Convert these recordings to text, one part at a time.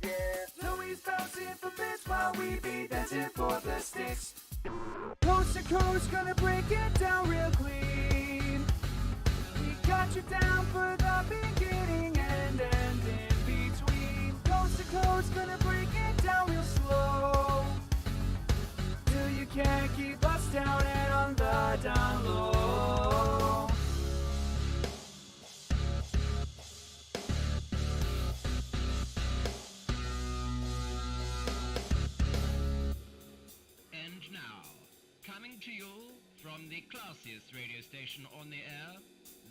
Yeah, Zoe's bouncing for bits while we be dancing for the sticks. Coast to coast, gonna break it down real clean. We got you down for the beginning and end in between. Coast to coast, gonna break it down real slow. Till you can't keep us down and on the down low. And now, coming to you from the classiest radio station on the air,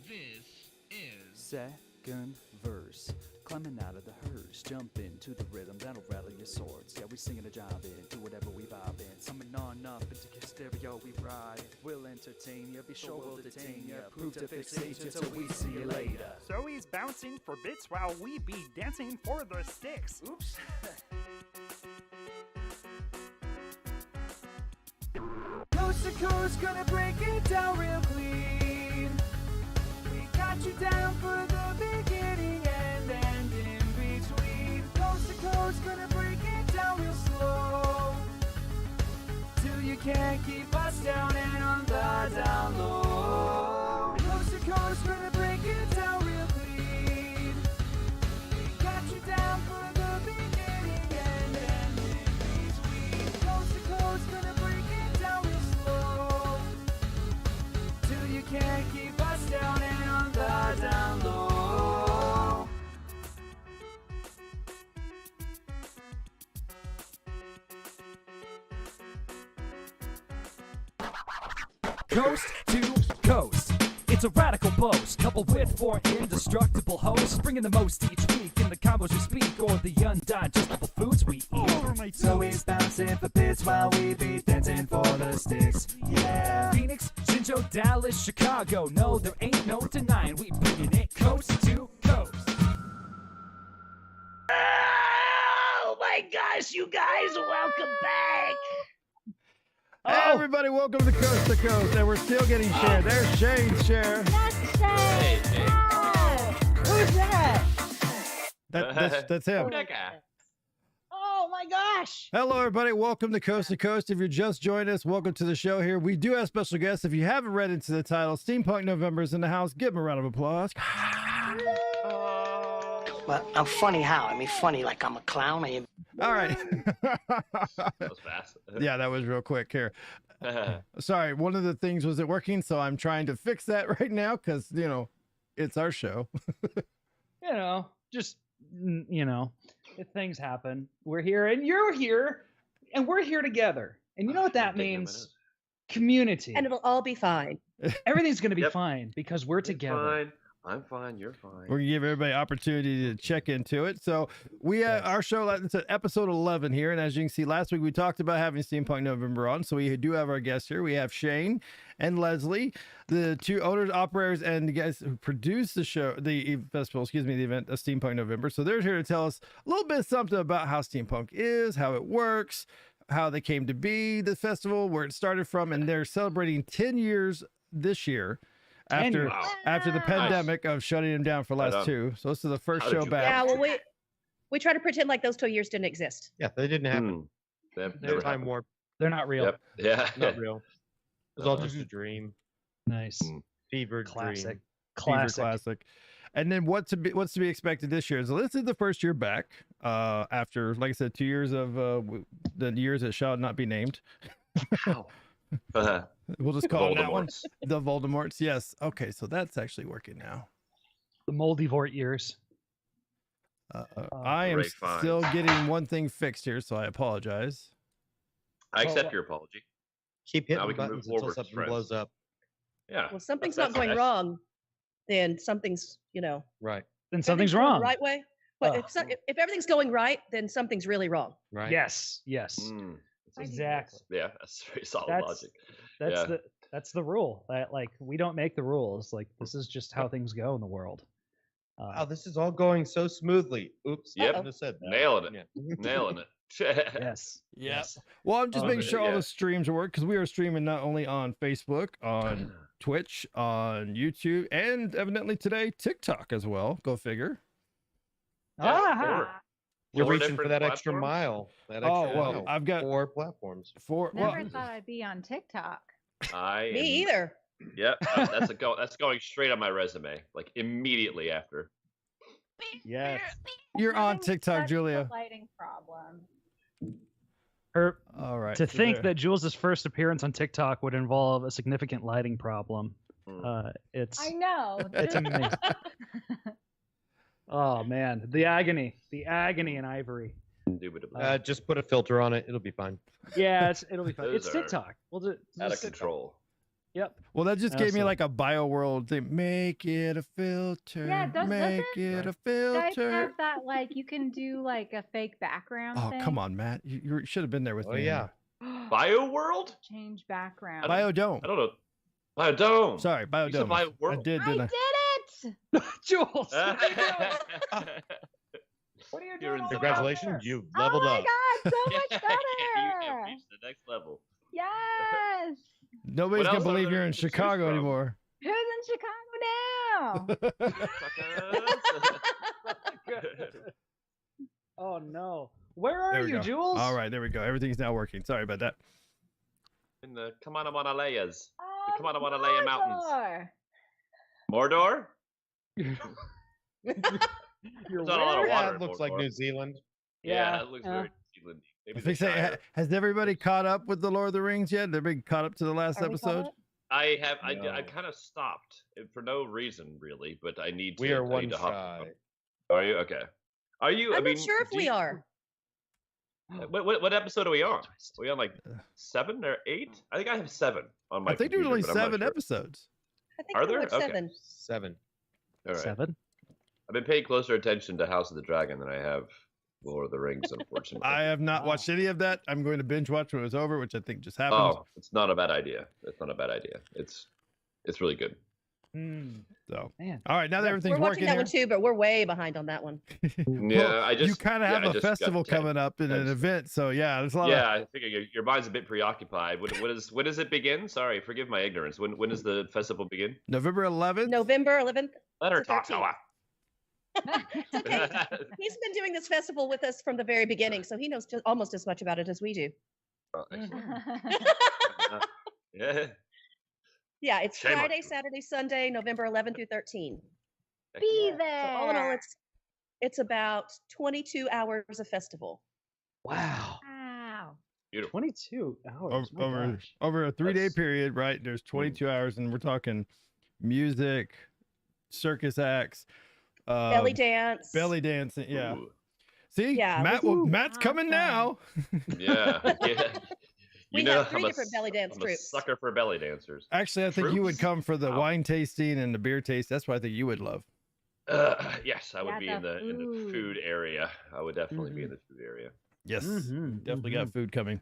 this is... Second verse, climbing out of the hearse, jump into the rhythm that'll rattle your swords. Yeah, we singing a job in, do whatever we vibe in. Summon on up into your stereo, we ride. We'll entertain you, be sure we'll detain you. Prove to fixate you till we see you later. Zoe's bouncing for bits while we be dancing for the sticks. Oops. Coast to coast, gonna break it down real clean. We got you down for the beginning and end in between. Coast to coast, gonna break it down real slow. Till you can't keep us down and on the down low. Coast to coast, gonna break it down real clean. We got you down for the beginning and end in between. Coast to coast, gonna break it down real slow. Till you can't keep us down and on the down low. Coast to coast. It's a radical boast, coupled with four indestructible hosts, bringing the most each week in the combos we speak, or the undigestible foods we eat. Zoe's bouncing for bits while we be dancing for the sticks. Yeah. Phoenix, Shinjo, Dallas, Chicago. No, there ain't no denying we bringing it coast to coast. Oh my gosh, you guys, welcome back. Hey, everybody, welcome to Coast, and we're still getting shared. There's Shane's share. That's Shay. Oh, who's that? That's him. Oh my gosh. Hello, everybody. Welcome to Coast. If you're just joining us, welcome to the show here. We do have special guests. If you haven't read into the title, Steampunk November is in the house. Give them a round of applause. Well, I'm funny how? I mean, funny like I'm a clown. All right. That was fast. Yeah, that was real quick here. Sorry, one of the things wasn't working, so I'm trying to fix that right now because, you know, it's our show. Just, if things happen, we're here and you're here and we're here together. And you know what that means? Community. And it'll all be fine. Everything's going to be fine because we're together. Fine. I'm fine. You're fine. We're gonna give everybody an opportunity to check into it. So we our show, it's episode 11 here, and as you can see, last week we talked about having Steampunk November on. So we do have our guests here. We have Shane and Leslie, the two owners, operators, and the guys who produce the show, the festival, the event of Steampunk November. So they're here to tell us a little bit something about how steampunk is, how it works, how they came to be, the festival, where it started from, and they're celebrating 10 years this year. After the pandemic of shutting them down for the last two. So this is the first show back. Yeah, well, we try to pretend like those 2 years didn't exist. Yeah, they didn't happen. They're time warp. They're not real. Yep. Yeah. Not real. It was all just a dream. Nice. Fevered Classic. dream. Classic. And then what's to be expected this year? So this is the first year back after, like I said, 2 years of the years that shall not be named. We'll just call it that one. The Voldemorts. Yes. Okay. So that's actually working now. The Moldivort years. I am still getting one thing fixed here, so I apologize. I accept your apology. Keep hitting buttons until something blows up. Yeah. Well, something's not going wrong, then something's, right. Then something's wrong. Right way. But if everything's going right, then something's really wrong. Right. Yes. Exactly. Yeah, that's very solid logic. That's the rule. Like, we don't make the rules. Like, this is just how things go in the world. Wow, this is all going so smoothly. Oops. Yep. I said that. Nailing it. Nailing it. Yes. Well, I'm just making sure all the streams work because we are streaming not only on Facebook, on Twitch, on YouTube, and evidently today TikTok as well. Go figure. We're Four reaching for different that extra platforms? mile. That Oh, extra well, mile. I've got 4 platforms. four. Never Well, thought I'd be on TikTok. I Me am, either. Yep, that's going straight on my resume, like immediately after. Yes. you're on Having TikTok, such Julia. a lighting problem. Her, All right. to so think there. that Jules' first appearance on TikTok would involve a significant lighting problem. It's I know. it's amazing. Oh man, the agony in Ivory. Indubitably. Just put a filter on it. It'll be fine. Yeah, it'll be fun. Those It's are TikTok. We'll do Out of just TikTok. control. Yep. Well, that just gave me so- like a bio world thing. Make it a filter. Yeah, does Make it? it a Guys filter. have that like you can do like a fake background Oh, thing. come on, Matt. You should have been there with Oh, me. yeah. Bio World? Change background. Biodome. I don't know. Biodome. Sorry, You said Biodome. Bio I World. did, I didn't I? did it! Jules. What are you You're doing? in over Congratulations, there? you've Oh leveled my up. god, so much You better! have reached the next level. Yes! Nobody's What gonna else are believe there you're in to choose Chicago from? anymore. Who's in Chicago now? Oh no. Where There are we you, go. Jules? All right, there we go. Everything's now working. Sorry about that. In the Kamanawanaleyas. Oh, Come on, I wanna lay 'em mountains. Mordor. Mordor? You're There's not a lot of where? Yeah, water it in looks like Mordor. New Zealand. Yeah, it looks very New Zealand. I Maybe think the say, Shire. has everybody caught up with the Lord of the Rings yet? They've been caught up to the last Are we caught episode. up? I have. I No. kind of stopped for no reason really, but I need to. We are I need one to hop- shy. Are you okay? Are you? I I'm mean, not sure if do we you- are. What episode are we on? Are we on like 7 or 8? I think I have 7 on my. I think there's computer, only but I'm not 7 sure. episodes. I think Are we're there? like Okay. 7. 7. All right. 7. I've been paying closer attention to House of the Dragon than I have Lord of the Rings, unfortunately. I have not Wow. watched any of that. I'm going to binge watch when it's over, which I think just happened. Oh, it's not a bad idea. It's not a bad idea. It's really good. So, Man. all right, now that We're everything's watching working that here, one too, but we're way behind on that one. Yeah, I just you kind of yeah, have I a just got festival 10. coming up in an That's- event. So yeah, there's a lot Yeah, I figure your mind's a bit preoccupied. When does it begin? Sorry, forgive my ignorance. When does the festival begin? of November 11th. November 11th. Let her to talk, 13th. Noah. It's okay. He's been doing this festival with us from the very beginning, so he knows just almost as much about it as we do. Oh, excellent. Yeah. Yeah, it's Shame on Friday, you. Saturday, Sunday, November 11th through 13th. Heck Be yeah. there. So all in all, it's about 22 hours of festival. Wow. Wow. Beautiful. 22 hours. my over gosh. over a 3-day That's- period, right? There's 22 hours, and we're talking music, circus acts, Belly dance. belly dancing. Yeah. Ooh. See, Yeah, Matt's coming now. Yeah. Yeah. We You know, have 3 I'm a different belly dance I'm a troops. sucker for belly dancers. Actually, I think you would Troops? come for the Wow. wine tasting and the beer taste. That's what I think you would love. Yes, I would Yeah, be in the the food area. I would definitely be in Mhm. the food area. Yes, Mhm, definitely got food coming.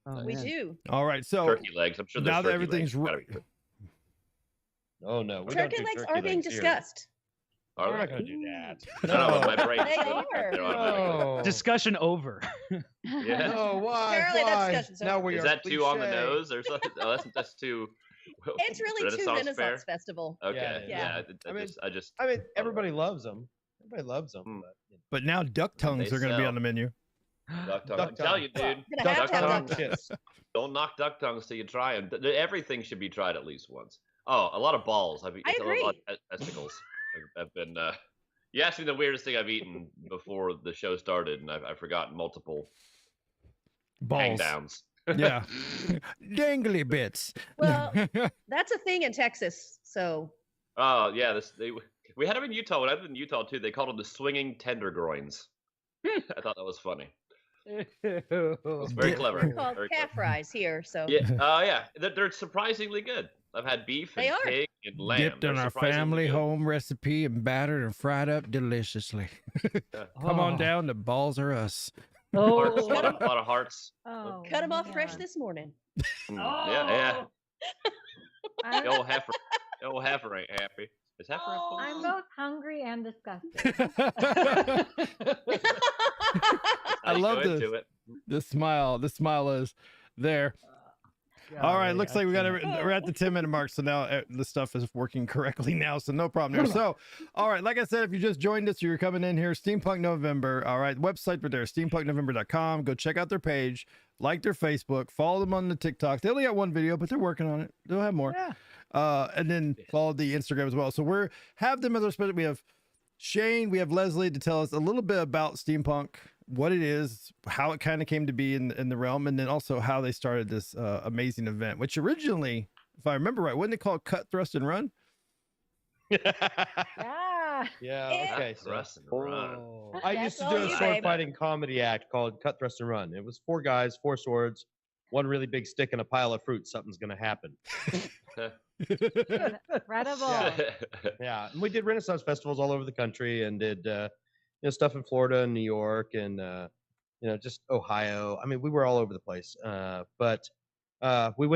Oh, We man. do. All right, so Turkey legs. I'm sure there's now that turkey everything's legs. Gotta be good. Oh no, we don't Turkey do legs turkey are being legs here. discussed. Are We're they? not gonna do that. I don't know, my brain. They are. No. Discussion over. Yeah. No, why? Apparently that Why? discussion's Now over. we Is are that too on the cliche. nose or something? Oh, that's too. It's really too Renaissance fair? Festival. Okay. Yeah. Yeah. I mean, I just. I mean, everybody loves them. Everybody loves them. Mm. but now duck tongues They are going to be sell. on the menu. Duck tongue. Duck I tell you, Well, dude. gonna have Duck to have tongue. duck chips. Don't knock duck tongues till you try them. Everything should be tried at least once. Oh, a lot of balls. I've eaten I a lot agree. of testicles. I've been. You asked me the weirdest thing I've eaten before the show started, and I've forgotten multiple hang Balls. downs. Yeah. Dangly bits. Well, that's a thing in Texas. So Oh yeah, we had them in Utah. When I lived in Utah too, they called them the swinging tendergroins. I thought that was funny. It's very Yeah. clever. they're called Very calf clever. fries here. So Yeah, yeah, they're surprisingly good. I've had beef They and are. pig and lamb. Dipped in They're our surprisingly family good. home recipe and battered and fried up deliciously. Come on Oh. down, the balls are us. Hearts, Oh. a lot of hearts. Oh, cut them off fresh man. this morning. Yeah, yeah. I'm, The old heifer. The old heifer ain't happy. Is heifer a bull? I'm both hungry and disgusted. I Now you love go this. into it. The smile is there. All right, looks like we're at the 10-minute mark, so now the stuff is working correctly now, so no problem there. So, all right, like I said, if you just joined us, you're coming in here, Steampunk November. All right, website right there, steampunknovember.com. Go check out their page, like their Facebook, follow them on the TikTok. They only got one video, but they're working on it. They'll have more. Yeah. And then follow the Instagram as well. So have them as our special. We have Shane, we have Leslie to tell us a little bit about Steampunk, what it is, how it kind of came to be in the realm, and then also how they started this amazing event, which originally, if I remember right, wasn't it called Cut, Thrust, and Run? Yeah. Yeah. Okay. So Thrust and Run. I used to That's do all a you, sword babe. fighting comedy act called Cut, Thrust, and Run. It was 4 guys, 4 swords, 1 really big stick, and a pile of fruit. Something's gonna happen. Incredible. Yeah, and we did Renaissance festivals all over the country, and did stuff in Florida and New York, and just Ohio. I mean, we were all over the place. But we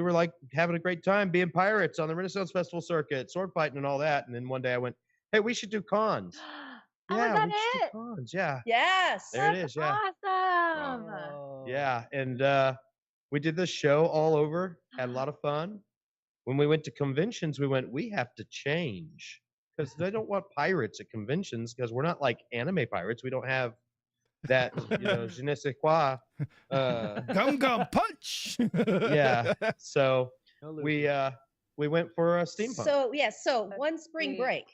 were like having a great time being pirates on the Renaissance festival circuit, sword fighting and all that. And then one day I went, "Hey, we should do cons." Oh, Yeah, was that we should it? do cons. Yeah, Yes. there it is. Yeah, Awesome. yeah, and we did this show all over. Had a lot of fun. When we went to conventions, we have to change because they don't want pirates at conventions because we're not like anime pirates. We don't have that, je ne sais quoi. Gum punch. Yeah. So we went for a steampunk. So one spring break.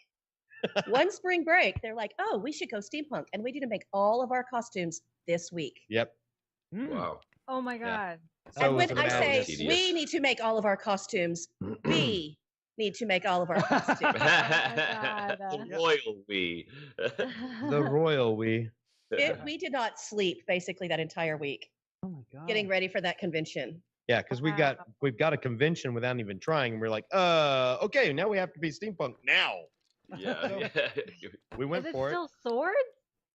One spring break, they're like, oh, we should go steampunk. And we need to make all of our costumes this week. Yep. Wow. Oh my God. So And was when it I say madness. we need to make all of our costumes, we need to make all of our costumes. The royal we. The royal we. We did not sleep basically that entire week. Oh my God. Getting ready for that convention. Yeah, because we've got a convention without even trying, and we're like, okay, now we have to be steampunk now. Yeah. We went Is it for still swords?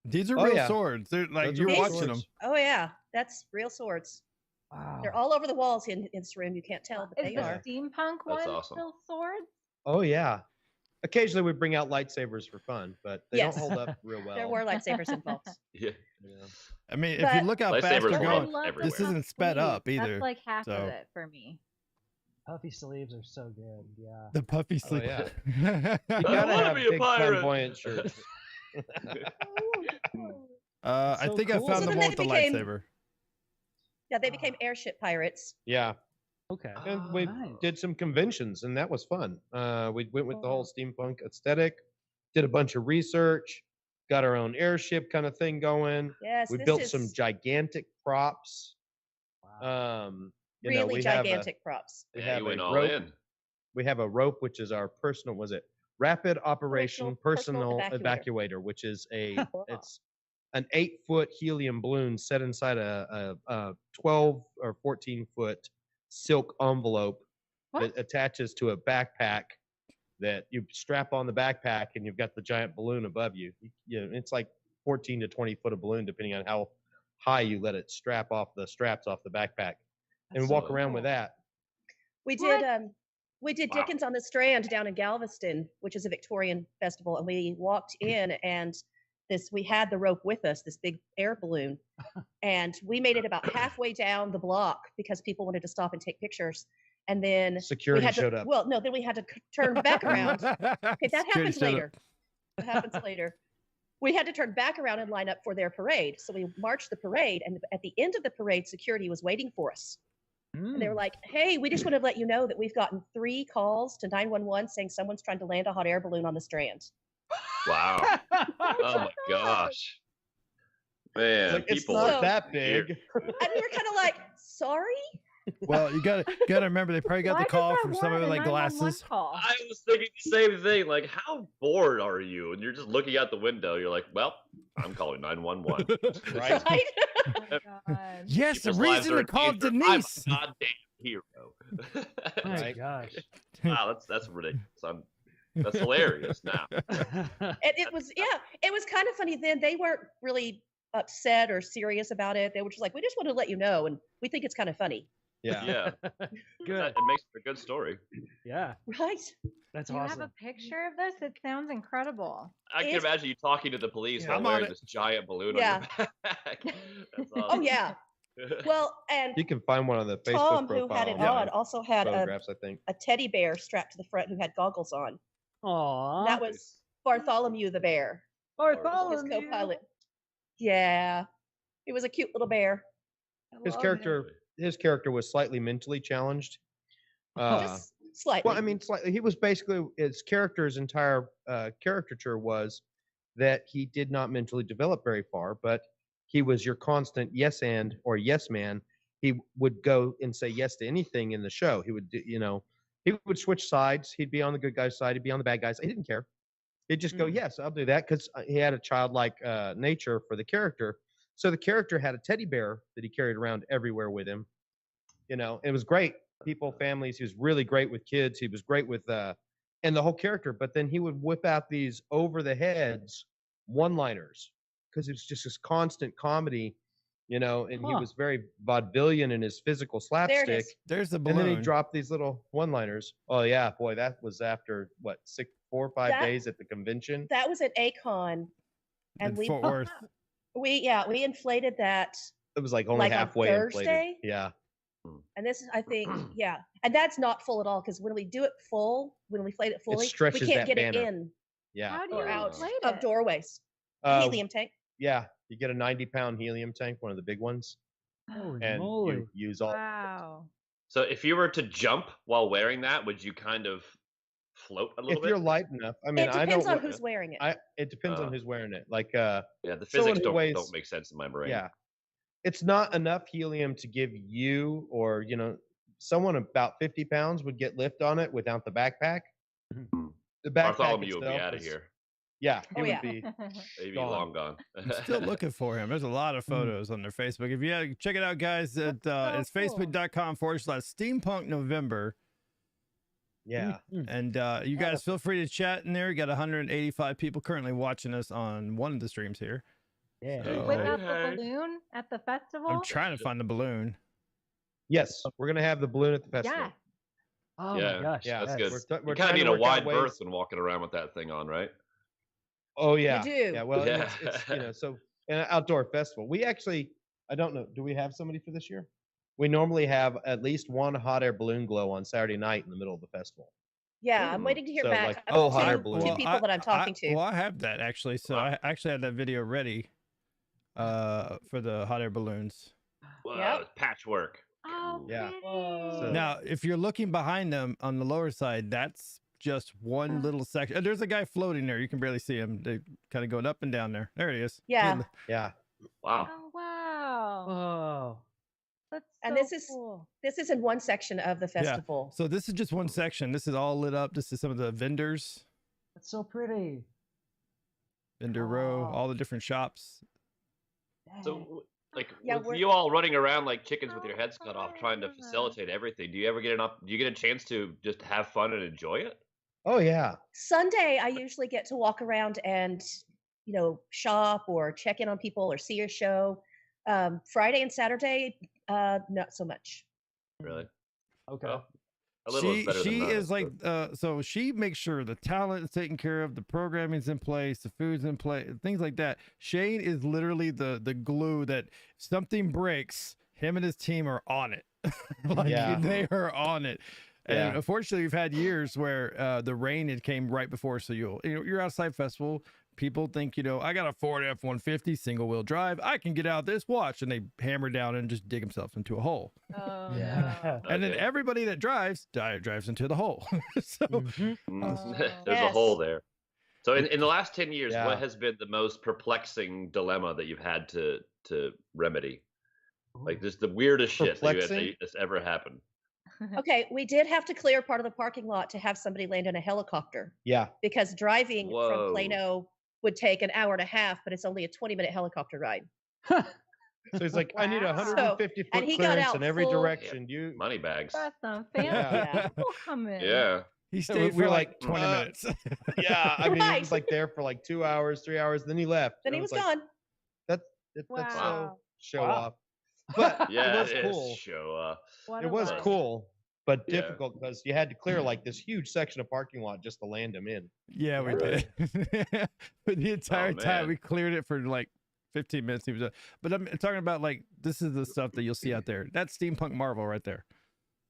These are Oh, real yeah. swords. They're like Those you're are real watching them. swords. Oh yeah, that's real swords. Wow. They're all over the walls in this room. You can't tell, but Is they the are. steampunk That's one awesome. still swords? Oh yeah. Occasionally we bring out lightsabers for fun, but they Yes. don't hold up real well. There were lightsabers involved. Yeah. I mean, if But- you look how fast Lightsabers they're were going, love everywhere. this isn't sped sleeves. up either. That's like half so. of it for me. Puffy sleeves are so good. Yeah. The puffy Oh, sleeve. yeah. yeah. You I gotta wanna have be a big pirate. flamboyant shirts. I So think cool. I found So the then one with they the became- lightsaber. Yeah, they became airship pirates. Yeah. Okay. And we nice. did some conventions, and that was fun. We went with the whole steampunk aesthetic, did a bunch of research, got our own airship kind of thing going. Yes, We this built is some gigantic props. Wow. really we gigantic props. We Yeah, have you went a all rope. in. We have a rope, which is our personal. Was it rapid operation Personal personal evacuator. evacuator, which is it's an 8-foot helium balloon set inside a 12 or 14-foot silk envelope that attaches to a backpack that you strap on the backpack, and you've got the giant balloon above you. It's like 14 to 20 foot of balloon, depending on how high you let it strap off the straps off the backpack, and That's walk so around with cool. that. We What? did Wow. Dickens on the Strand down in Galveston, which is a Victorian festival, and we walked in and we had the rope with us, this big air balloon, and we made it about halfway down the block because people wanted to stop and take pictures, and then Security we had showed to, up. Well, no, then we had to turn back around. Okay, that Security happens showed up. later. That happens later. We had to turn back around and line up for their parade. So we marched the parade, and at the end of the parade, security was waiting for us. And they were like, hey, we just want to let you know that we've gotten 3 calls to 911 saying someone's trying to land a hot air balloon on the Strand. Wow. Oh my gosh. Man, Like, it's people not are that weird. big. And we were kind of like, sorry? Well, you gotta remember they probably got Why the does call that from warrant somebody a with like 911 glasses. Call? I was thinking the same thing. Like, how bored are you? And you're just looking out the window. You're like, well, I'm calling 911. Right? Right? Oh my God. Yes, the People's lives reason are to in call danger. Denise. I'm a goddamn hero. Oh my Right. gosh. Wow, that's ridiculous. That's hilarious now. And it was kind of funny then. They weren't really upset or serious about it. They were just like, we just want to let you know, and we think it's kind of funny. Yeah. Yeah. Good. It makes for a good story. Yeah. Right? That's Do you awesome. have a picture of this? It sounds incredible. I can It's- imagine you talking to the police Yeah, while I'm on wearing it. this giant balloon Yeah. on your back. That's Oh awesome. yeah. Well, and You can find one on the Facebook Tom, profile. who had it Yeah. on, also had Photographs, I think. a teddy bear strapped to the front who had goggles on. Aw. That was Bartholomew the bear, his Bartholomew. co-pilot. Yeah, he was a cute little bear. His character was slightly mentally challenged. Just slightly. Well, I mean, slightly. He was basically his character's entire caricature was that he did not mentally develop very far, but he was your constant yes and or yes man. He would go and say yes to anything in the show. He would, he would switch sides. He'd be on the good guy's side. He'd be on the bad guy's. He didn't care. He'd just go, yes, I'll do that, because he had a childlike nature for the character. So the character had a teddy bear that he carried around everywhere with him. It was great. People, families. He was really great with kids. He was great with and the whole character. But then he would whip out these over the heads one-liners because it was just this constant comedy, and he was very vaudevillian in his physical slapstick. There's the balloon. And then he dropped these little one-liners. Oh yeah, boy, that was after what 4 or 5 days at the convention. That was at Acon, and In Fort Worth. we inflated that. It was like only like on halfway Thursday? inflated. Yeah. And this is, I think, and that's not full at all, because when we do it full, when we inflate it fully, we stretches can't that get it banner. in Yeah. How do or you out inflate of it? doorways. Uh, Helium tank. Yeah, you get a 90-pound helium tank, one of the big ones, Holy and moly. you use all. Wow. So if you were to jump while wearing that, would you kind of float a little If bit? you're light enough, I mean, It I depends don't. on who's wearing it. It depends on who's wearing it. Like, Yeah, the someone physics who weighs- don't make sense in my brain. yeah, it's not enough helium to give you or someone about 50 pounds would get lift on it without the backpack. The backpack Bartholomew would be itself out of is- here. Yeah, he Oh, would yeah. be. He'd be Gone. long gone. I'm still looking for him. There's a lot of photos on their Facebook. If you check it out, guys, at it's cool. facebook.com/steampunk November. Yeah. And you guys feel free to chat in there. We got 185 people currently watching us on one of the streams here. Yeah. So- Whip out the balloon at the festival? I'm trying to find the balloon. Yes, we're gonna have the balloon at the festival. Yeah. Oh yeah, my gosh. Yeah, that's yes. good. We're You kind trying of to need a work out wide ways- berth when walking around with that thing on, right? Oh yeah. do. Yeah. Well, Yeah. it's so an outdoor festival. We actually, I don't know. Do we have somebody for this year? We normally have at least one hot air balloon glow on Saturday night in the middle of the festival. Yeah, I'm waiting to hear So, back. like, I've oh, got hot air two balloon. people that I'm talking to. Well, I have that actually. So I actually had that video ready for the hot air balloons. Whoa, Yep. patchwork. Oh, Yeah. pretty. So- Now, if you're looking behind them on the lower side, that's just one little section. There's a guy floating there. You can barely see him. They kind of going up and down there. There he is. Yeah. Yeah. Wow. Oh, wow. Oh. That's And so this is- cool. This is in one section of the festival. So this is just one section. This is all lit up. This is some of the vendors, That's so pretty. vendor row, Wow. all the different shops. So, like, Yeah, with we're- you all running around like chickens with your heads cut off, trying to fun. facilitate everything, do you ever get do you get a chance to just have fun and enjoy it? Oh yeah. Sunday, I usually get to walk around and, shop or check in on people or see a show. Friday and Saturday, not so much. Really? Okay. Well, a little is better She than none, is like but- so she makes sure the talent is taken care of, the programming's in place, the food's in place, things like that. Shane is literally the glue that if something breaks, him and his team are on it. Like Yeah. they are on it. And Yeah. unfortunately, we've had years where the rain had came right before, so you're outside festival. People think, I got a Ford F-150 single wheel drive. I can get out this, watch, and they hammer down and just dig themselves into a hole. Oh, Yeah. And then Okay. everybody that drives into the hole. So Mm, Oh. There's a hole there. So in the last 10 years, Yeah. what has been the most perplexing dilemma that you've had to remedy? Like just the weirdest shit Perplexing? that's ever happened. Okay, we did have to clear part of the parking lot to have somebody land in a helicopter Yeah. because driving Whoa. from Plano would take an hour and a half, but it's only a 20-minute helicopter ride. So he's like, I need a Wow. 150 and foot he got clearance out in every full- direction. Do you? Money bags. That's some fancy Yeah. people coming. Yeah. he we stayed were for like, like 20 minutes. Yeah. I mean, he Right. was like there for like 2 hours, 3 hours. Then he left. Then and he I was like, gone. That's Wow. so show Wow. off. But Yeah, it was it is. cool. Show up. What It a was life. cool, but Yeah. difficult because you had to clear like this huge section of parking lot just to land him in. Yeah, we Right. did. But the entire time man. we cleared it for like 15 minutes. He was, but I'm talking about like this is the stuff that you'll see out there. That's steampunk Marvel right there.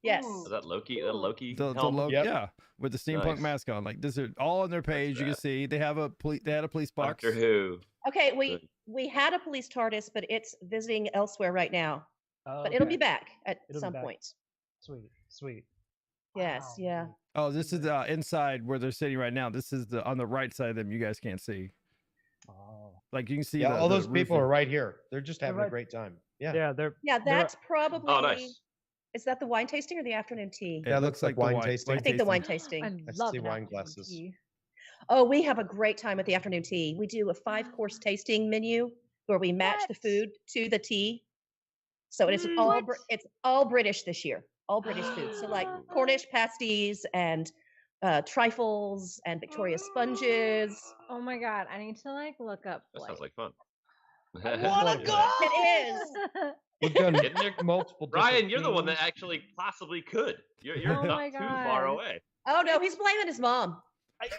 Yes. Is that Loki? That Loki? The helm? logo, Yep. yeah, with the steampunk Nice. mask on. Like this is all on their page. You can that. see they have they had a police box. Doctor Who. Okay, Good. we had a police TARDIS, but it's visiting elsewhere right now. Oh, But it'll okay. be back at It'll be some back. point. Sweet, sweet. Yes, Wow, yeah. dude. Oh, this is inside where they're sitting right now. This is on the right side of them. You guys can't see. Oh. Like you can see. Yeah, all the those people roofing. are right here. They're just having right- a great time. Yeah. Yeah, they're Yeah, they're- that's probably. Oh, nice. Is that the wine tasting or the afternoon tea? It Yeah, it looks looks like the wine tasting. I think the wine tasting. tasting. I I love see an wine afternoon glasses. tea. Oh, we have a great time at the afternoon tea. We do a 5-course tasting menu where we match the What? food to the tea. So it is all it's all British this year. All British food. So like Cornish pasties and trifles and Victoria sponges. Oh my god, I need to like look up. That sounds like fun. wanna go! It is. We've done Getting there- multiple. Ryan, different you're the one themes. that actually possibly could. You're Oh not my too far God. away. Oh no, he's blaming his mom.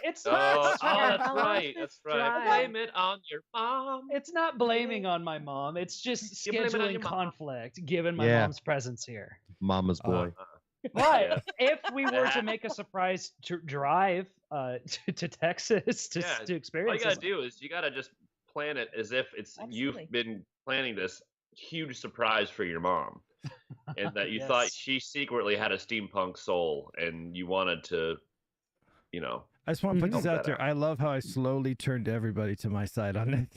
It's Oh, not. that's Fellas, right. That's right. drive. Blame it on your mom. It's not blaming on my mom. It's just You blame it on scheduling your mom. conflict given my Yeah. mom's presence here. Mama's boy. But Yeah. if we were to make a surprise drive to Texas to Yeah, to All you experience gotta this, do is you gotta just plan it as if it's Absolutely. you've been planning this huge surprise for your mom, and that you thought Yes. she secretly had a steampunk soul, and you wanted to, you know. I just want to put Pump this out that there. out. I love how I slowly turned everybody to my side on it.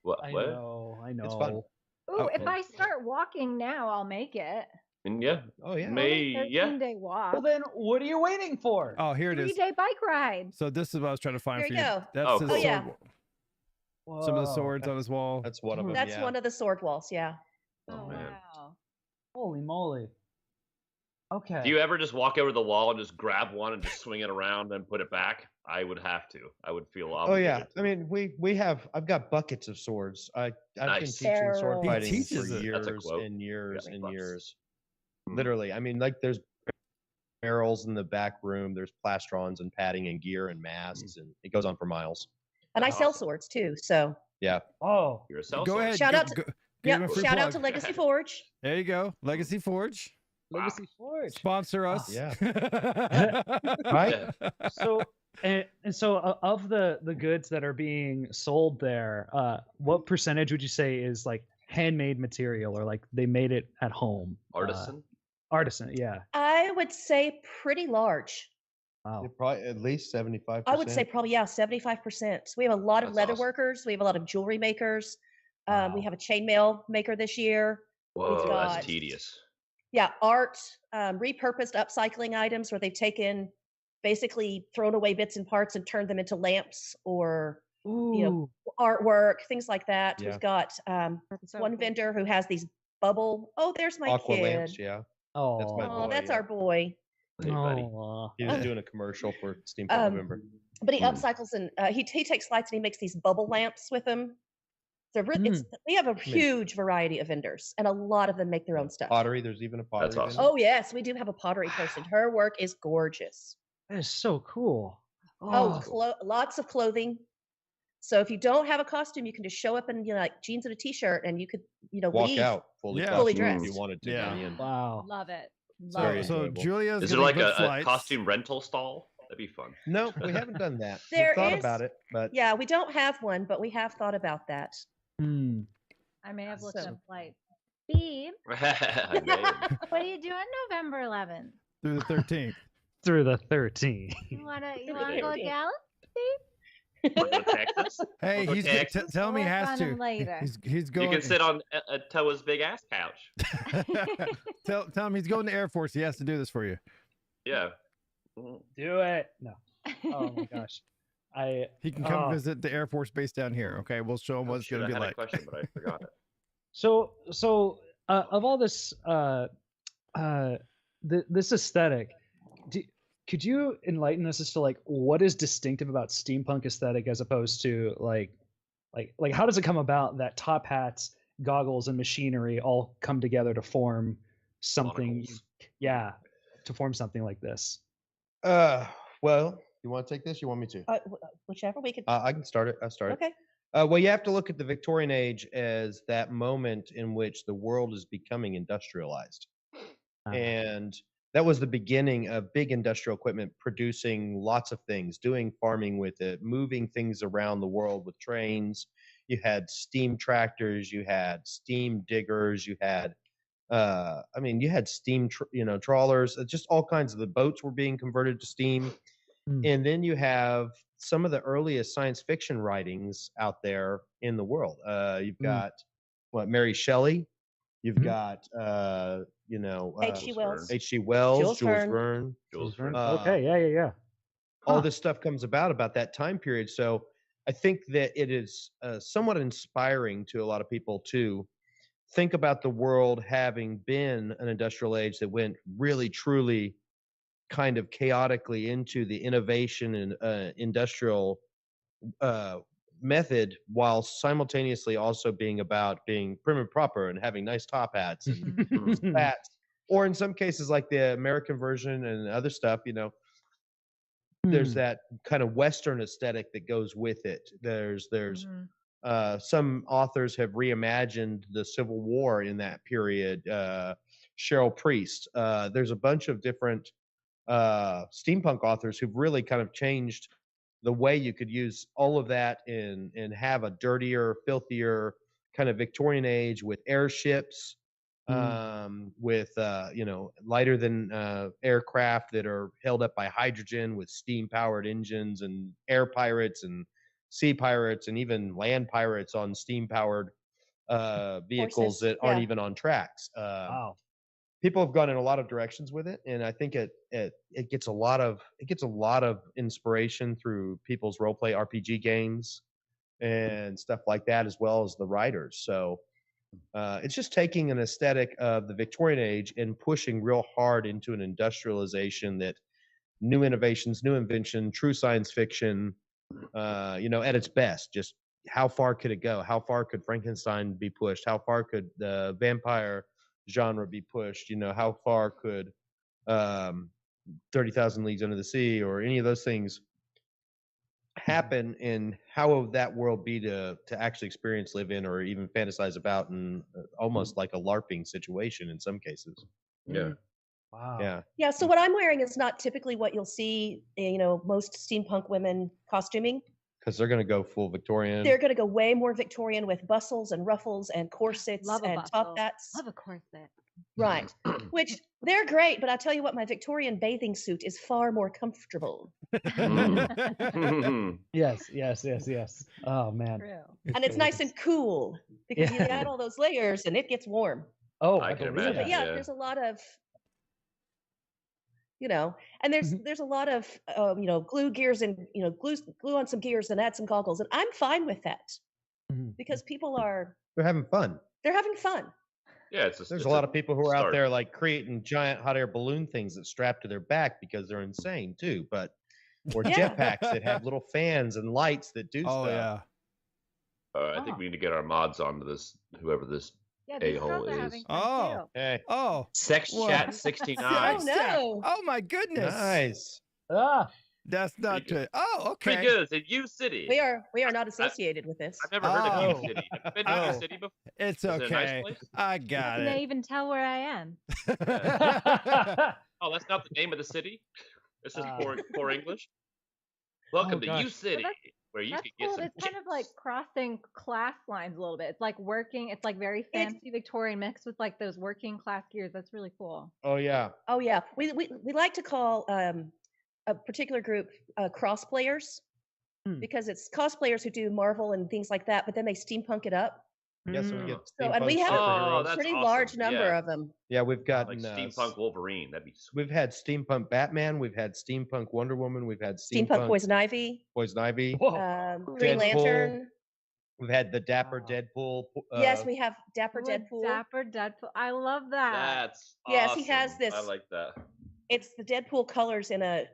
What? I What? know, I know. It's fun. Ooh, if and- I start walking now, I'll make it. And yeah, Oh yeah. May Only yeah. 13-day walk. Well, then what are you waiting for? Oh, here it is. 3-day bike ride. So this is what I was trying to find There for you you. go. That's Oh, his cool. Oh, yeah. sword some of the Whoa, swords on his wall. That's one of them. That's yeah. one of the sword walls, yeah. Oh, man. wow. Holy moly. Okay. Do you ever just walk over the wall and just grab one and just swing it around and put it back? I would have to. I would feel Oh obligated. yeah. I mean, we have. I've got buckets of swords. I've been Nice. teaching sword Barrel. He fighting for teaches it. years That's a quote. and years Yeah, and bucks. years. Hmm. Literally. I mean, like there's barrels in the back room. There's plastrons and padding and gear and masks, and it goes on for miles. And I sell Awesome. swords too. So Yeah. Oh, You're a cell Go ahead. Shout gi- out to- go- give yeah, him a free shout out to plug. Legacy Forge. There you go. Legacy Forge. Legacy Forge. Sponsor us. Yeah. Right? So and so of the goods that are being sold there, what percentage would you say is like handmade material or like they made it at home? Artisan? Artisan, yeah. I would say pretty large. Wow. Probably at least 75%. I would say probably, yeah, 75%. We have a lot of That's leather awesome. workers. We have a lot of jewelry makers. We Wow. have a chainmail maker this year. Whoa, got- that's tedious. Yeah, art, repurposed upcycling items where they've taken basically thrown away bits and parts and turned them into lamps or Ooh. know, artwork, things like that. Yeah. We've got That's so one cool. vendor who has these bubble. Oh, there's my Aqua kid. lamps. Yeah. Oh, That's my Oh, boy, that's yeah. our boy. Hey, buddy. He was doing a commercial for Steampunk Um, November. But he Mm. upcycles and he takes lights and he makes these bubble lamps with them. So we have a huge variety of vendors, and a lot of them make their own stuff. Pottery. There's even a pottery. That's awesome. vendor. Oh yes, we do have a pottery person. Her work is gorgeous. that is so cool. Oh, lots of clothing. So if you don't have a costume, you can just show up in like jeans and a t-shirt, and you could Walk leave. out fully, Yeah. costumed Fully if you dressed. wanted to. Yeah. by the end. Wow. Love it. So, Love Very it. so enjoyable. Julia's Is there gonna like book a flights. costume rental stall? That'd be fun. No, we haven't done that. There We've thought is- about it, but Yeah, we don't have one, but we have thought about that. Hmm. I may have looked So- up flights. Beeb, I may. what are you doing November 11th? through the 13th. Through the 13. You wanna Through the go to 13th. Dallas? Wanna go to Texas? Hey, Wanna he's go to Texas? tell him he We'll has find to. him later. He's going. You can sit on Toa's big ass couch. tell him he's going to Air Force. He has to do this for you. Yeah. Mm. Do it. No. Oh my gosh. He can come Oh. visit the Air Force base down here. Okay, we'll show him Oh, what it's shit, going to I be had like. a question, but I forgot it. So of all this this aesthetic, could you enlighten us as to like what is distinctive about steampunk aesthetic as opposed to like how does it come about that top hats, goggles, and machinery all come together to form something? Monocles. Yeah, to form something like this. well, You want to take this? You want me to? Whichever we could. I can start it. I'll start it. Okay. Well, you have to look at the Victorian age as that moment in which the world is becoming industrialized. And that was the beginning of big industrial equipment producing lots of things, doing farming with it, moving things around the world with trains. You had steam tractors, you had steam diggers, you had you had steam trawlers, just all kinds of the boats were being converted to steam. And then you have some of the earliest science fiction writings out there in the world. You've got Mary Shelley, you've got H.G. Wells. H.G. Wells, Jules Verne. Okay, yeah. All this stuff comes about that time period. So I think that it is somewhat inspiring to a lot of people to think about the world having been an industrial age that went really, truly kind of chaotically into the innovation and industrial method, while simultaneously also being about being prim and proper and having nice top hats and spats, or in some cases like the American version and other stuff, there's that kind of Western aesthetic that goes with it. There's some authors have reimagined the Civil War in that period. Cheryl Priest. There's a bunch of different steampunk authors who've really kind of changed the way you could use all of that and have a dirtier, filthier kind of Victorian age with airships, with lighter than aircraft that are held up by hydrogen with steam powered engines, and air pirates and sea pirates and even land pirates on steam powered vehicles Horses, that aren't even on tracks. Wow. People have gone in a lot of directions with it, and I think it gets a lot of inspiration through people's role play RPG games and stuff like that, as well as the writers. So it's just taking an aesthetic of the Victorian age and pushing real hard into an industrialization that new innovations, new invention, true science fiction, at its best. Just how far could it go? How far could Frankenstein be pushed? How far could the vampire genre be pushed? How far could 30,000 Leagues Under the Sea or any of those things happen, and how would that world be to actually experience, live in, or even fantasize about, in almost like a LARPing situation in some cases. Yeah. Wow. Yeah, so what I'm wearing is not typically what you'll see, most steampunk women costuming. Because they're going to go full Victorian. They're going to go way more Victorian with bustles and ruffles and corsets Love a and bustle. top hats. Love a corset. Right. Which they're great, but I'll tell you what, my Victorian bathing suit is far more comfortable. Yes. Oh man. True. And it's nice and cool because you add all those layers and it gets warm. Oh, I I can believe imagine. But that. yeah, Yeah. there's a lot of, and there's a lot of, glue gears and, glue on some gears and add some goggles. And I'm fine with that because people They're having fun. they're having fun. Yeah, There's a lot of people who are out start. there like creating giant hot air balloon things that strap to their back because they're insane too. Or Yeah. jetpacks that have little fans and lights that do Oh stuff. yeah. I think we need to get our mods onto this, whoever this Yeah, these A-hole girls are is. having fun Oh. too. Hey, Oh. Sex What? Chat 69. Oh, no. Oh my goodness. nice. Ah, That's not Pretty good. Oh, Pretty okay. good. It's in U City. We are not associated with this. I've never heard of Oh. U City. Have you been to Oh. U City before? It's Is it a nice okay. place? I got Can they it. even tell where I am? Oh, that's not the name of the city? This is Uh, poor English. Welcome to U gosh. City, Well, where you That's can get cool. some It's kind of like crossing class lines a little bit. It's like working. It's like very fancy Victorian mixed with like those working class gears. That's really cool. Oh yeah. Oh yeah, we like to call a particular group cross-players because it's cosplayers who do Marvel and things like that, but then they steampunk it up. Yeah, so we get So, and we steampunk have a Oh, superheroes. that's pretty awesome. large number Yeah. of them. Yeah, we've got like steampunk Wolverine. That'd be sweet. We've had steampunk Batman. We've had steampunk Wonder Woman. We've had Steampunk Poison Ivy, Poison Ivy. whoa. Green Deadpool. Lantern. We've had the Dapper Wow. Deadpool. Yes, we have Dapper Ooh, a Deadpool. Dapper Deadpool. I love that. That's Yes, he has awesome. this- I like that. It's the Deadpool colors in a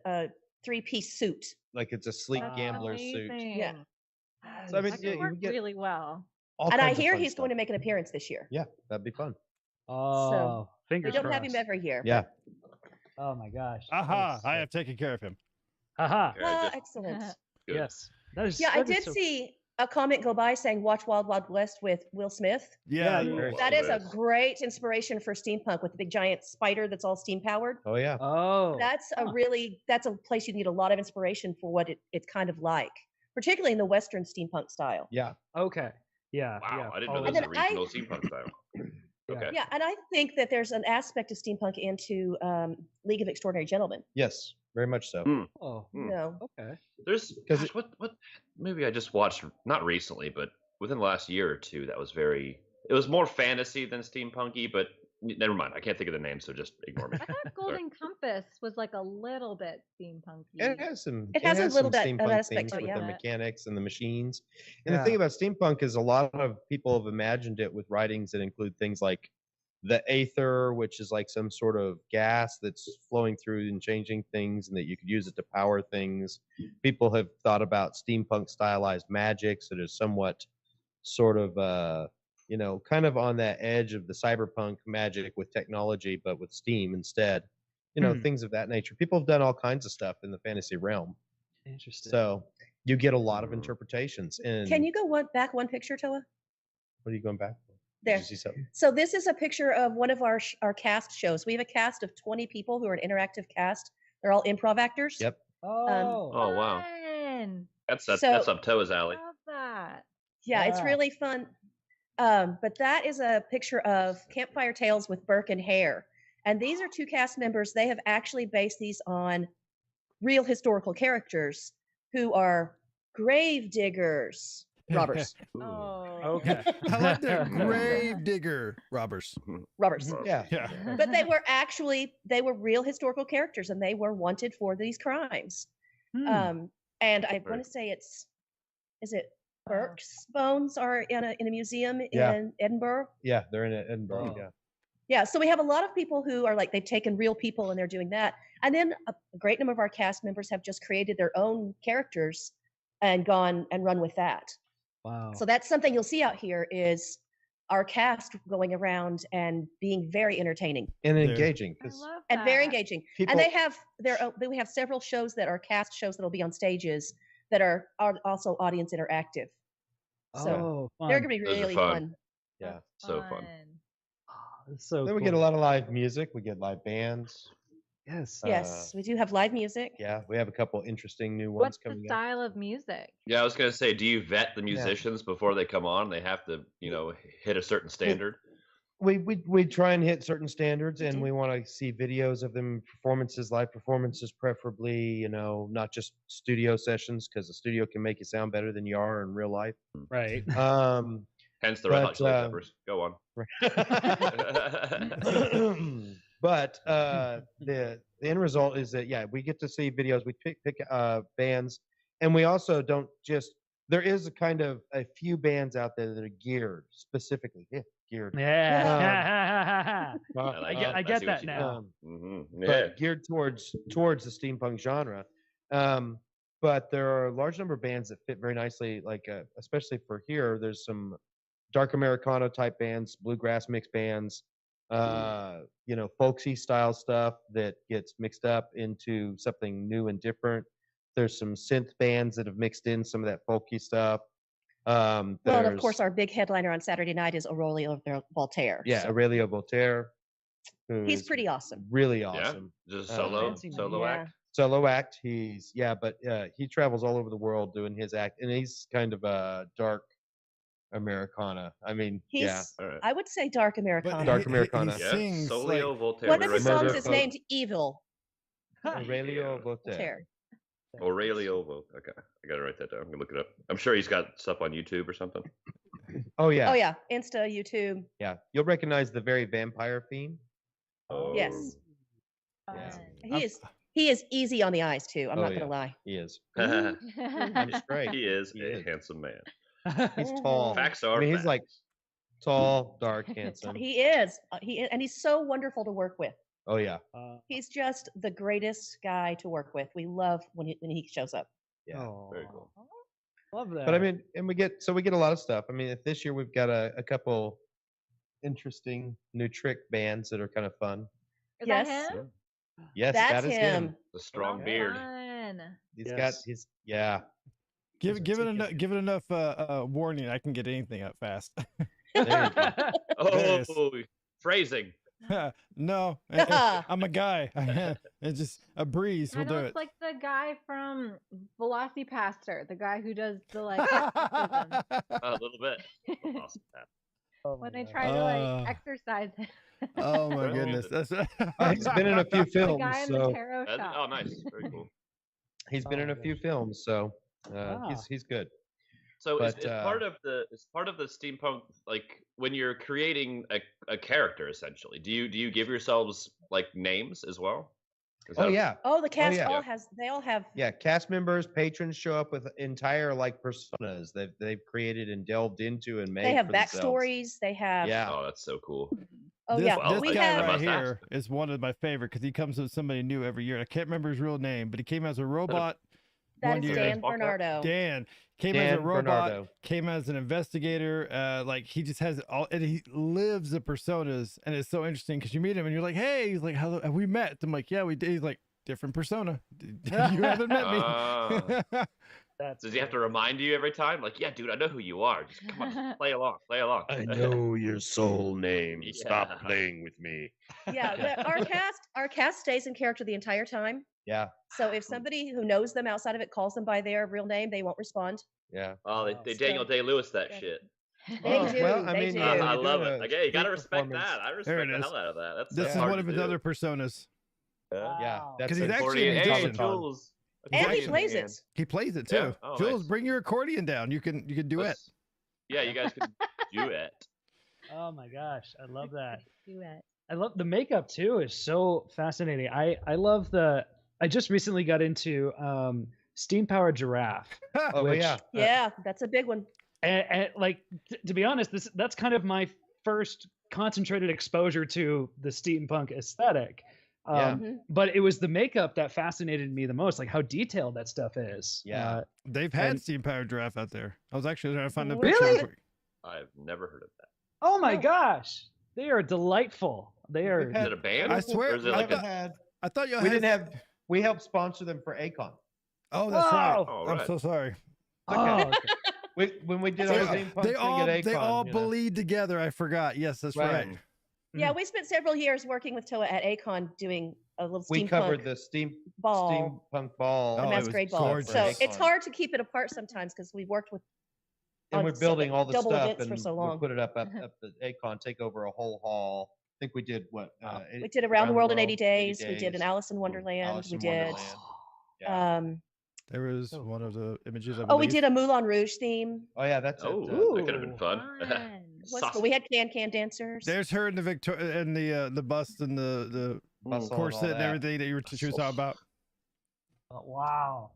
three-piece suit. like it's a sleek That's gambler suit. Amazing. Yeah. So, I mean, That yeah, could you work get really well. all And I kinds of hear fun he's going to stuff. make an appearance this year. Yeah, that'd be fun. Oh, We fingers don't have crossed. him every year. Yeah. Oh my gosh. Aha! That's I sick. have taken care of him. Haha. Okay, I just- Excellent. good. Yes. That is. Yeah, I that is did so- see a comment go by saying "Watch Wild Wild West" with Will Smith. Yeah. Very That is a Yes. great inspiration for steampunk with the big giant spider that's all steam powered. Oh yeah. Oh. That's a huh. really that's a place you need a lot of inspiration for what it's kind of like, particularly in the Western steampunk style. Yeah. Okay. Yeah. Wow, yeah. I didn't know follow there was And a then I- regional steampunk style. Yeah. Okay. Yeah, and I think that there's an aspect of steampunk into League of Extraordinary Gentlemen. Yes. Very much so. Hmm. Oh. Hmm. No, Okay. There's 'Cause gosh, what movie I just watched not recently, but within the last year or two that was very it was more fantasy than steampunky, but never mind. I can't think of the name, so just ignore me. I thought Golden Compass was like a little bit steampunky. It has some. It has a little some bit of steampunk aspect things to it, with yeah. the mechanics and the machines. And the Yeah. thing about steampunk is a lot of people have imagined it with writings that include things like the aether, which is like some sort of gas that's flowing through and changing things, and that you could use it to power things. People have thought about steampunk stylized magics that is somewhat sort of kind of on that edge of the cyberpunk magic with technology, but with steam instead. Things of that nature. People have done all kinds of stuff in the fantasy realm. Interesting. So you get a lot of interpretations. And can you go back one picture, Toa? What are you going back for? There. Did you see something? So this is a picture of one of our cast shows. We have a cast of 20 people who are an interactive cast. They're all improv actors. Yep. Oh. Oh wow. Fun. That's So- that's up Toa's alley. Love that. Yeah, it's Yeah. really fun. But that is a picture of Campfire Tales with Burke and Hare. And these are two cast members. They have actually based these on real historical characters who are grave diggers, robbers. Oh. Okay. I like the grave digger robbers. robbers. Yeah. Yeah. But they were real historical characters and they were wanted for these crimes. Hmm. And I Very want to say is it Burke's bones are in a museum Yeah. in Edinburgh? Yeah, they're in Edinburgh. Oh. Yeah. Yeah, so we have a lot of people who are like they've taken real people and they're doing that. And then a great number of our cast members have just created their own characters and gone and run with that. Wow. So that's something you'll see out here is our cast going around and being very entertaining And There. engaging. I 'cause love and very that. engaging. people, And they have we have several shows that are cast shows that'll be on stages that are also audience interactive. So oh, they're fun. gonna be Those are really fun. fun. yeah. So fun. It's so Then we cool. get a lot of live music. We get live bands. Yes. Yes, we do have live music. Yeah, we have a couple interesting new ones What's the coming up. style of music? Yeah, I was gonna say, do you vet the musicians before they come on? They have to, hit a certain standard. We try and hit certain standards, and do. we want to see videos of them live performances, preferably. Not just studio sessions, because the studio can make you sound better than you are in real life. Right. Hence the Red Hot but, Chili Peppers. Go on. But the end result is that we get to see videos. We pick bands, and we also don't just. There is a few bands out there that are geared specifically. Yeah, geared. Yeah. like I it. I get see what that you now. Yeah. But geared towards the steampunk genre. But there are a large number of bands that fit very nicely, like especially for here. There's some dark Americana type bands, bluegrass mixed bands, folksy style stuff that gets mixed up into something new and different. There's some synth bands that have mixed in some of that folky stuff. Well, and of course, there's- our big headliner on Saturday night is Aurelio Voltaire. yeah, so Aurelio Voltaire. who he's is pretty awesome. really Yeah. awesome. Just Uh, solo fancy man. solo Yeah. act. Solo act. He travels all over the world doing his act, and he's kind of a dark Americana. I mean, He's yeah. All right. I would say dark Americana. Dark Americana. He Yeah. sings Solio like, Voltaire. One of his Murder songs is Folk. named Evil. Aurelio Voltaire. Voltaire. Aurelio Voltaire. Okay, I gotta write that down. I'm gonna look it up. I'm sure he's got stuff on YouTube or something. Oh yeah. Oh yeah, Insta, YouTube. Yeah. You'll recognize the very vampire theme. Oh. Yes. Yeah. He is easy on the eyes too. I'm Oh, not gonna yeah. lie. He is. Oh. He's great. He is He a is. handsome man. He's tall. Facts are. I mean, he's facts. like tall, dark, handsome. He is. And he's so wonderful to work with. Oh yeah. He's just the greatest guy to work with. We love when he shows up. Yeah. Very cool. Love that. But I mean, and we get a lot of stuff. I mean, this year we've got a couple interesting new trick bands that are kind of fun. Is Yes. that him? Yes, That's that is him. The strong Oh, beard. fun. Yeah. Give it enough warning. I can get anything up fast. There you go. Yes. Oh, phrasing. No, I'm a guy. It's just a breeze will I know do it's it. like the guy from Velocipaster, the guy who does the like exorcism. A little bit. Awesome. When they try to like exercise him. Oh my Really? goodness, that's He's been in a few The films, guy in the so tarot shop. Oh, nice. Very cool. he's been in a few films, so Ah. he's good. So But, it's part of the steampunk, like when you're creating a character essentially. Do you give yourselves like names as well? Is Oh that- yeah, Oh, the cast yeah. they all have. yeah. Cast members, patrons show up with entire like personas that they've created and delved into and made. They have for themselves. backstories. They have. Yeah. Oh, that's so cool. Oh this, yeah. this we guy have. right must ask. here is one of my favorite because he comes with somebody new every year. I can't remember his real name, but he came as a robot. That one is year. Dan Bernardo. Dan came as a Dan robot, Bernardo. came as an investigator. Like he just has all, and he lives the personas, and it's so interesting because you meet him and you're like, "Hey," he's like, "Hello, have we met?" I'm like, "Yeah, we did." He's like, "Different persona. You haven't met me." Ah. That's Does he have to remind you every time? Like, yeah, dude, I know who you are. Just come on, play along, play along. I know your soul name. Yeah. Stop playing with me. Yeah, our cast stays in character the entire time. Yeah, So if somebody who knows them outside of it calls them by their real name, they won't respond. yeah. Oh, they Daniel Day-Lewis that shit. They Oh, do. well, I they mean, do. yeah, I you're love doing it. a Okay, you gotta street respect performance. that. I There respect it the is. hell out of that. That's This that's is hard one of to his do. other personas. Yeah, that's 'Cause he's a- actually a Accordion. Hey, musician. Jules. And he Accordion plays man. it. He plays it too. Yeah. Oh, Jules, nice. bring your accordion down. You can duet. Let's- Yeah, you guys could duet. Oh my gosh, I love that. Duet. I love the makeup too. Is so fascinating. I love the. I just recently got into steam powered giraffe. Oh which- yeah. Yeah, that's a big one. And like to be honest, that's kind of my first concentrated exposure to the steampunk aesthetic. Yeah. Mhm. But it was the makeup that fascinated me the most, like how detailed that stuff is. Yeah. They've had And- steam powered giraffe out there. I was actually trying to find a Really? picture. real quick. I've never heard of that. Oh my No. gosh, they are delightful. They are. We've had- Is it a band? I swear- Or is it We like haven't a... had. I thought you We didn't have. We helped sponsor them for Acon. Oh, that's right. Whoa. Oh, I'm right. so sorry. Oh, okay. When we did They, our steampunk they thing all at Acon, they all you know. bleed together. I forgot. Yes, that's Right. right. Yeah, we spent several years working with Toa at Acon doing a little We steampunk covered the ball, steampunk ball. the Oh, it was masquerade ball. gorgeous. So it's Acon. hard to keep it apart sometimes because we worked with And on we're building all the double stuff events and for so we long. put it up at Acon, take over a whole hall. I think we did what? We did Around the World in 80 Days. We did an Alice in Wonderland. Alice we in did. Wonderland. Yeah. There was one of the images. I Oh, we believe. did a Moulin Rouge theme. Oh yeah, that's Oh, it. that could have been fun. But we had can dancers. There's her in the Victoria and the bust and the Bustle and all corset and that. everything that she was talking about. Oh, wow.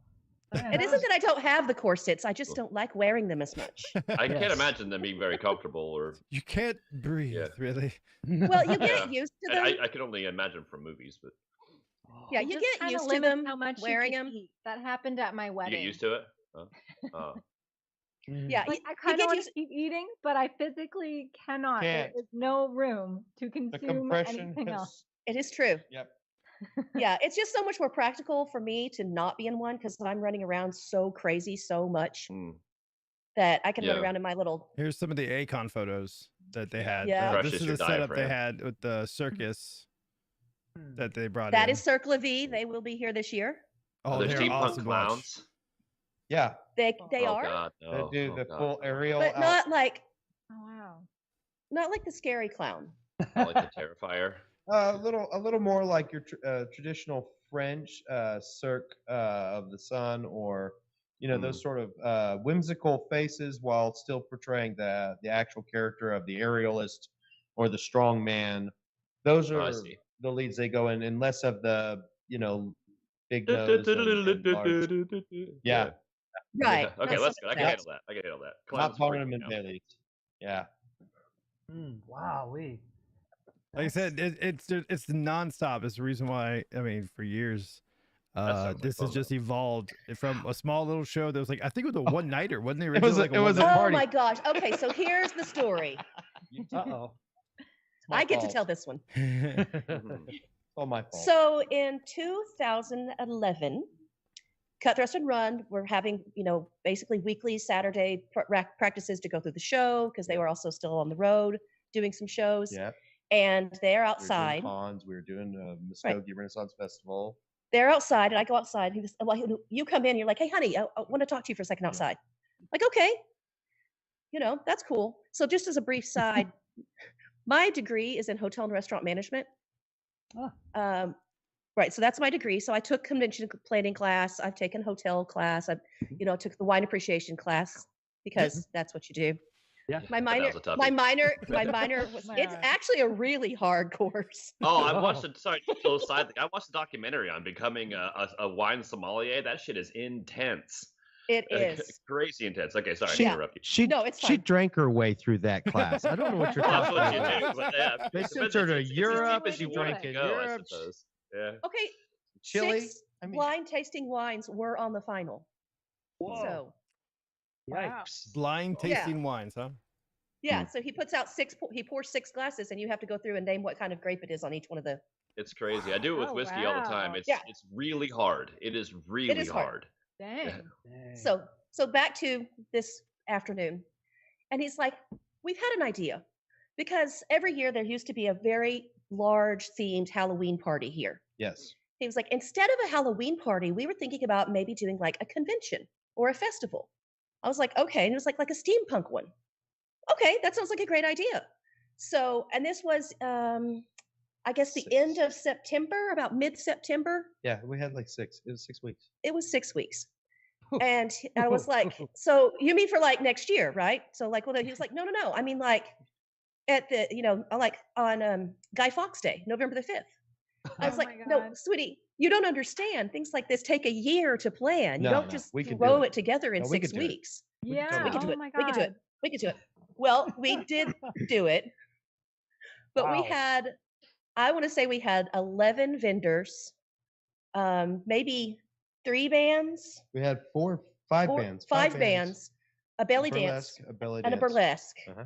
It isn't that I don't have the corsets. I just don't like wearing them as much. I can't Yes. imagine them being very comfortable or You can't breathe, Yeah. really. Well, you Yeah. get used to them. I can only imagine from movies, but Yeah, you Just get kinda used to limits them how much you wearing can them. eat. That happened at my you wedding. get used to it. Oh. Yeah, Like, you, I you kind of get want used. to keep eating, but I physically cannot. There Can't. is no room to The consume compression. anything else. It is true. Yep. Yeah, it's just so much more practical for me to not be in one because I'm running around so crazy so much Hmm. that I can run Yeah. around in my little. Here's some of the Acon photos that they had. Yeah. This Crushes is your the setup they diaphragm. had with the circus that they brought That in. is Circle V. They will be here this year. Oh, They're they're steampunk awesome to watch. clowns. Yeah, They Oh, are, God, they no. do Oh, the God. full aerial. but out- not like Oh wow. the scary clown. I like the Terrifier. A little more like your traditional French Cirque of the Sun, or those sort of whimsical faces, while still portraying the actual character of the aerialist or the strong man. Those Oh, I are see. the leads they go in, and less of the big nose. and large- Yeah, Right. Yeah. Okay, not let's so go. I much can that. handle that. I can handle that. not Clowns freak Barnum me and out. Bailey. Yeah. Wow, we. Like I said, it's nonstop. It's the reason why. I mean, for years, sounds like this has fun, just though. evolved from a small little show that was like I think it was a one nighter, wasn't it? It was originally a- like it was a one-nighter? Oh party. my gosh. Okay, so here's the story. Uh-oh. my I get to fault. tell this one. It's all my fault. So in 2011, cut, thrust, and run. We're having, basically weekly Saturday practices to go through the show because they were also still on the road doing some shows. Yeah. And they're We were doing outside. cons. We were doing Muskogee Renaissance Festival. They're outside, and I go outside. You come in. You're like, hey, honey, I want to talk to you for a second outside. Like, okay, that's cool. So just as a brief side, my degree is in hotel and restaurant management. Right. So that's my degree. So I took convention planning class. I've taken hotel class. I took the wine appreciation class because that's what you do. Yeah. My minor was, it's actually a really hard course. Oh, I watched it. Sorry, little side thing. I watched a documentary on becoming a wine sommelier. That shit is intense. It is crazy intense. Okay, sorry, She- I interrupt you. She drank her way through that class. I don't know what you're That's talking what you about. do. But, yeah, They it's- sent it's- her to it's as deep Europe. as you She want drank to in go, I Europe. suppose. Yeah. Okay. Chile. 6 I mean, blind tasting wines were on the final. Whoa. So Yikes. Blind tasting wines, huh? yeah, so he puts out he pours 6 glasses, and you have to go through and name what kind of grape it is on each one of the. It's crazy. I do it with Oh, whiskey all the time. wow. It's really hard. It is really hard. Dang. Dang. So back to this afternoon, and he's like, we've had an idea, because every year there used to be a very large themed Halloween party here. yes. He was like, instead of a Halloween party, we were thinking about maybe doing like a convention or a festival. I was like, okay. And it was like a steampunk one. Okay, that sounds like a great idea. So, and this was, I guess, the end of September, about mid-September. Yeah, we had like 6. It was 6 weeks. It was 6 weeks. And I was like, so you mean for like next year, right? So like, well, he was like, no. I mean, like at the, like on Guy Fawkes Day, November the 5th. I was Oh like, my no, God. sweetie, you don't understand. Things like this take a year to plan. You No, don't no, just we can do throw it. it together in No, we 6 could do it. weeks. Yeah. We can do Oh it. my We can do God. it. We can do it. Well, we did do it, but we Wow. had, I want to say we had 11 vendors, maybe 3 bands, We had 5 or bands. 5 bands, a belly dance, burlesque, a belly and a dance. burlesque. Uh-huh.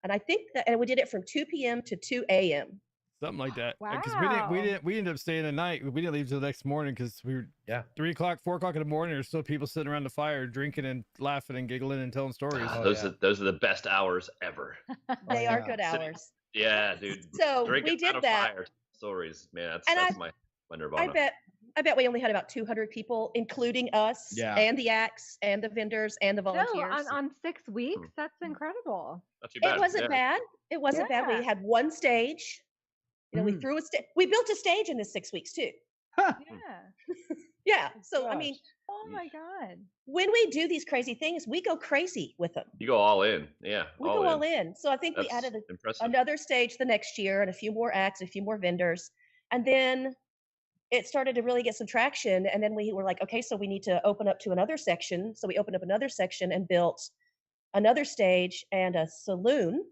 And I think that, and we did it from 2 p.m. to 2 a.m. Something like that. Because Wow. we ended up staying the night. We didn't leave till the next morning because we were 3 o'clock, 4 o'clock in the morning. There's still people sitting around the fire, drinking and laughing and giggling and telling stories. Ah, those are the best hours ever. They are good hours. Yeah, dude. So Drinking we did around a that. fire stories, man. And That's my nirvana. I bet we only had about 200 people, including us Yeah. and the acts and the vendors and the No, volunteers. on 6 weeks, that's incredible. Not too bad. It wasn't yeah. bad. It wasn't bad. Yeah. We had one stage. We threw a stage. We built a stage in this 6 weeks too. Yeah. Yeah. So I mean, Oh my God. when we do these crazy things, we go crazy with them. You go all in. Yeah. We go all in. So I think we That's added impressive. another stage the next year and a few more acts, a few more vendors. And then it started to really get some traction. And then we were like, okay, so we need to open up to another section. So we opened up another section and built another stage and a saloon,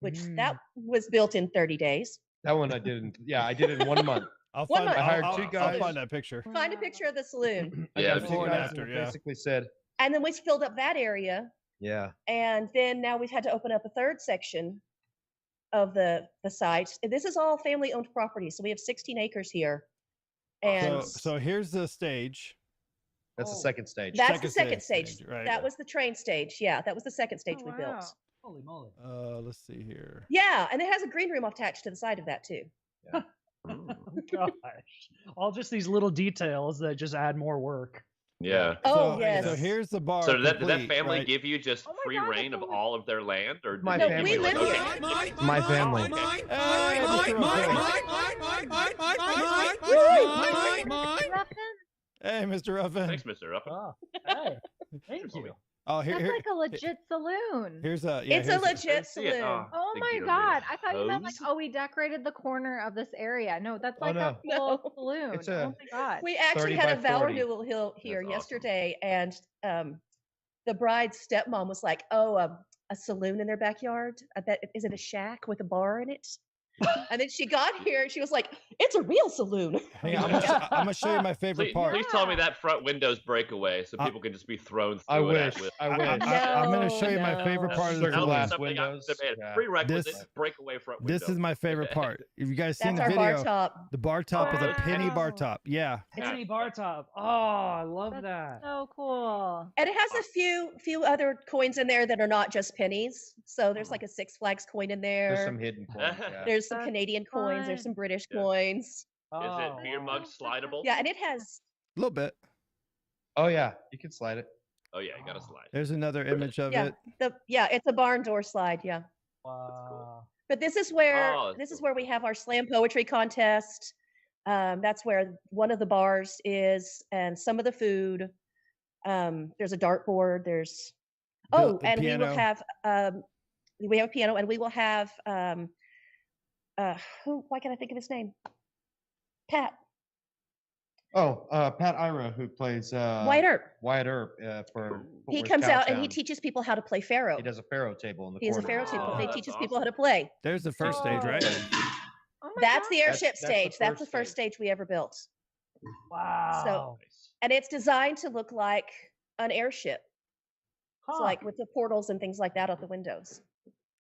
which that was built in 30 days. That one I did. I did it in 1 month. I'll One find, month. I hired I'll- 2 I'll guys. find that picture. Find a picture of the saloon. I Yeah, got 2 before and guys after, that yeah. basically said, And then we filled up that area. yeah. And then now we've had to open up a third section of the site. This is all family owned property. So we have 16 acres here. And So here's the stage. That's the second stage. that's the second stage. right? That was the train stage. Yeah, that was the second stage Oh, we wow. built. Holy moly. Let's see here. Yeah, and it has a green room attached to the side of that too. Oh, gosh. All just these little details that just add more work. Yeah. Oh, so, yes. So here's the bar. So did that complete, family right? give you just Oh my free God, reign that's of so all of their land, or My did family. they we live like, here. okay, My family. Hey, Mr. Ruffin. Ruffin? Hey, Mr. Ruffin. Thanks, Mr. Ruffin. Oh, hey. Thank you. Oh, That's like a legit saloon. here's a. It's a here's legit See it? saloon. Oh big my deal, God. dude. I thought you meant like, Hose? oh, we decorated the corner of this area. No, that's Oh, like a no. full No. saloon. It's Oh my God. We actually 30 had a by vow 40. renewal here That's awesome. yesterday, and the bride's stepmom was like, "Oh, a saloon in their backyard. I bet is it a shack with a bar in it?" And then she got here and she was like, "It's a real saloon." Hey, I'm gonna show you my favorite Please, part. please tell me that front window's breakaway so people can just be thrown through I it. wish. I wish. I'm gonna show you my favorite No. part of the Circle glass saloon. windows. Yeah. Prerequisite This- breakaway front window. This is my favorite part. If you guys seen That's the our video, bar top. the bar top is a penny bar Wow. top. Yeah. Penny bar top. Oh, I love That's that. so cool. And it has a few other coins in there that are not just pennies. So there's like a Six Flags coin in there. There's some hidden coins. Yeah. There's some That's Canadian coins. There's fun. some British Yeah. coins. Is Oh, it beer wow. mug slidable? Yeah, and it has. A little bit. Oh yeah, you can slide it. Oh yeah, you gotta slide. There's another image of Yeah, it. it's a barn door slide. Yeah. Wow. But this is where Oh, that's this is cool. where we have our slam poetry contest. That's where one of the bars is, and some of the food. There's a dartboard. There's The and we will piano. have we have a piano, and we will have why can't I think of his name? Pat Oh, Pat Ira, who plays Wyatt Earp. Wyatt Earp for. He Footworth comes out and he Cowtown. teaches people how to play Pharaoh. He does a pharaoh table in the He has a corner. Pharaoh table. Oh, He that's teaches people how awesome. to play. There's the first stage, right? Oh my That's the God. airship That's the stage. That's the first first stage we ever built. Wow. And it's designed to look like an airship. Huh. So like with the portals and things like that out the windows.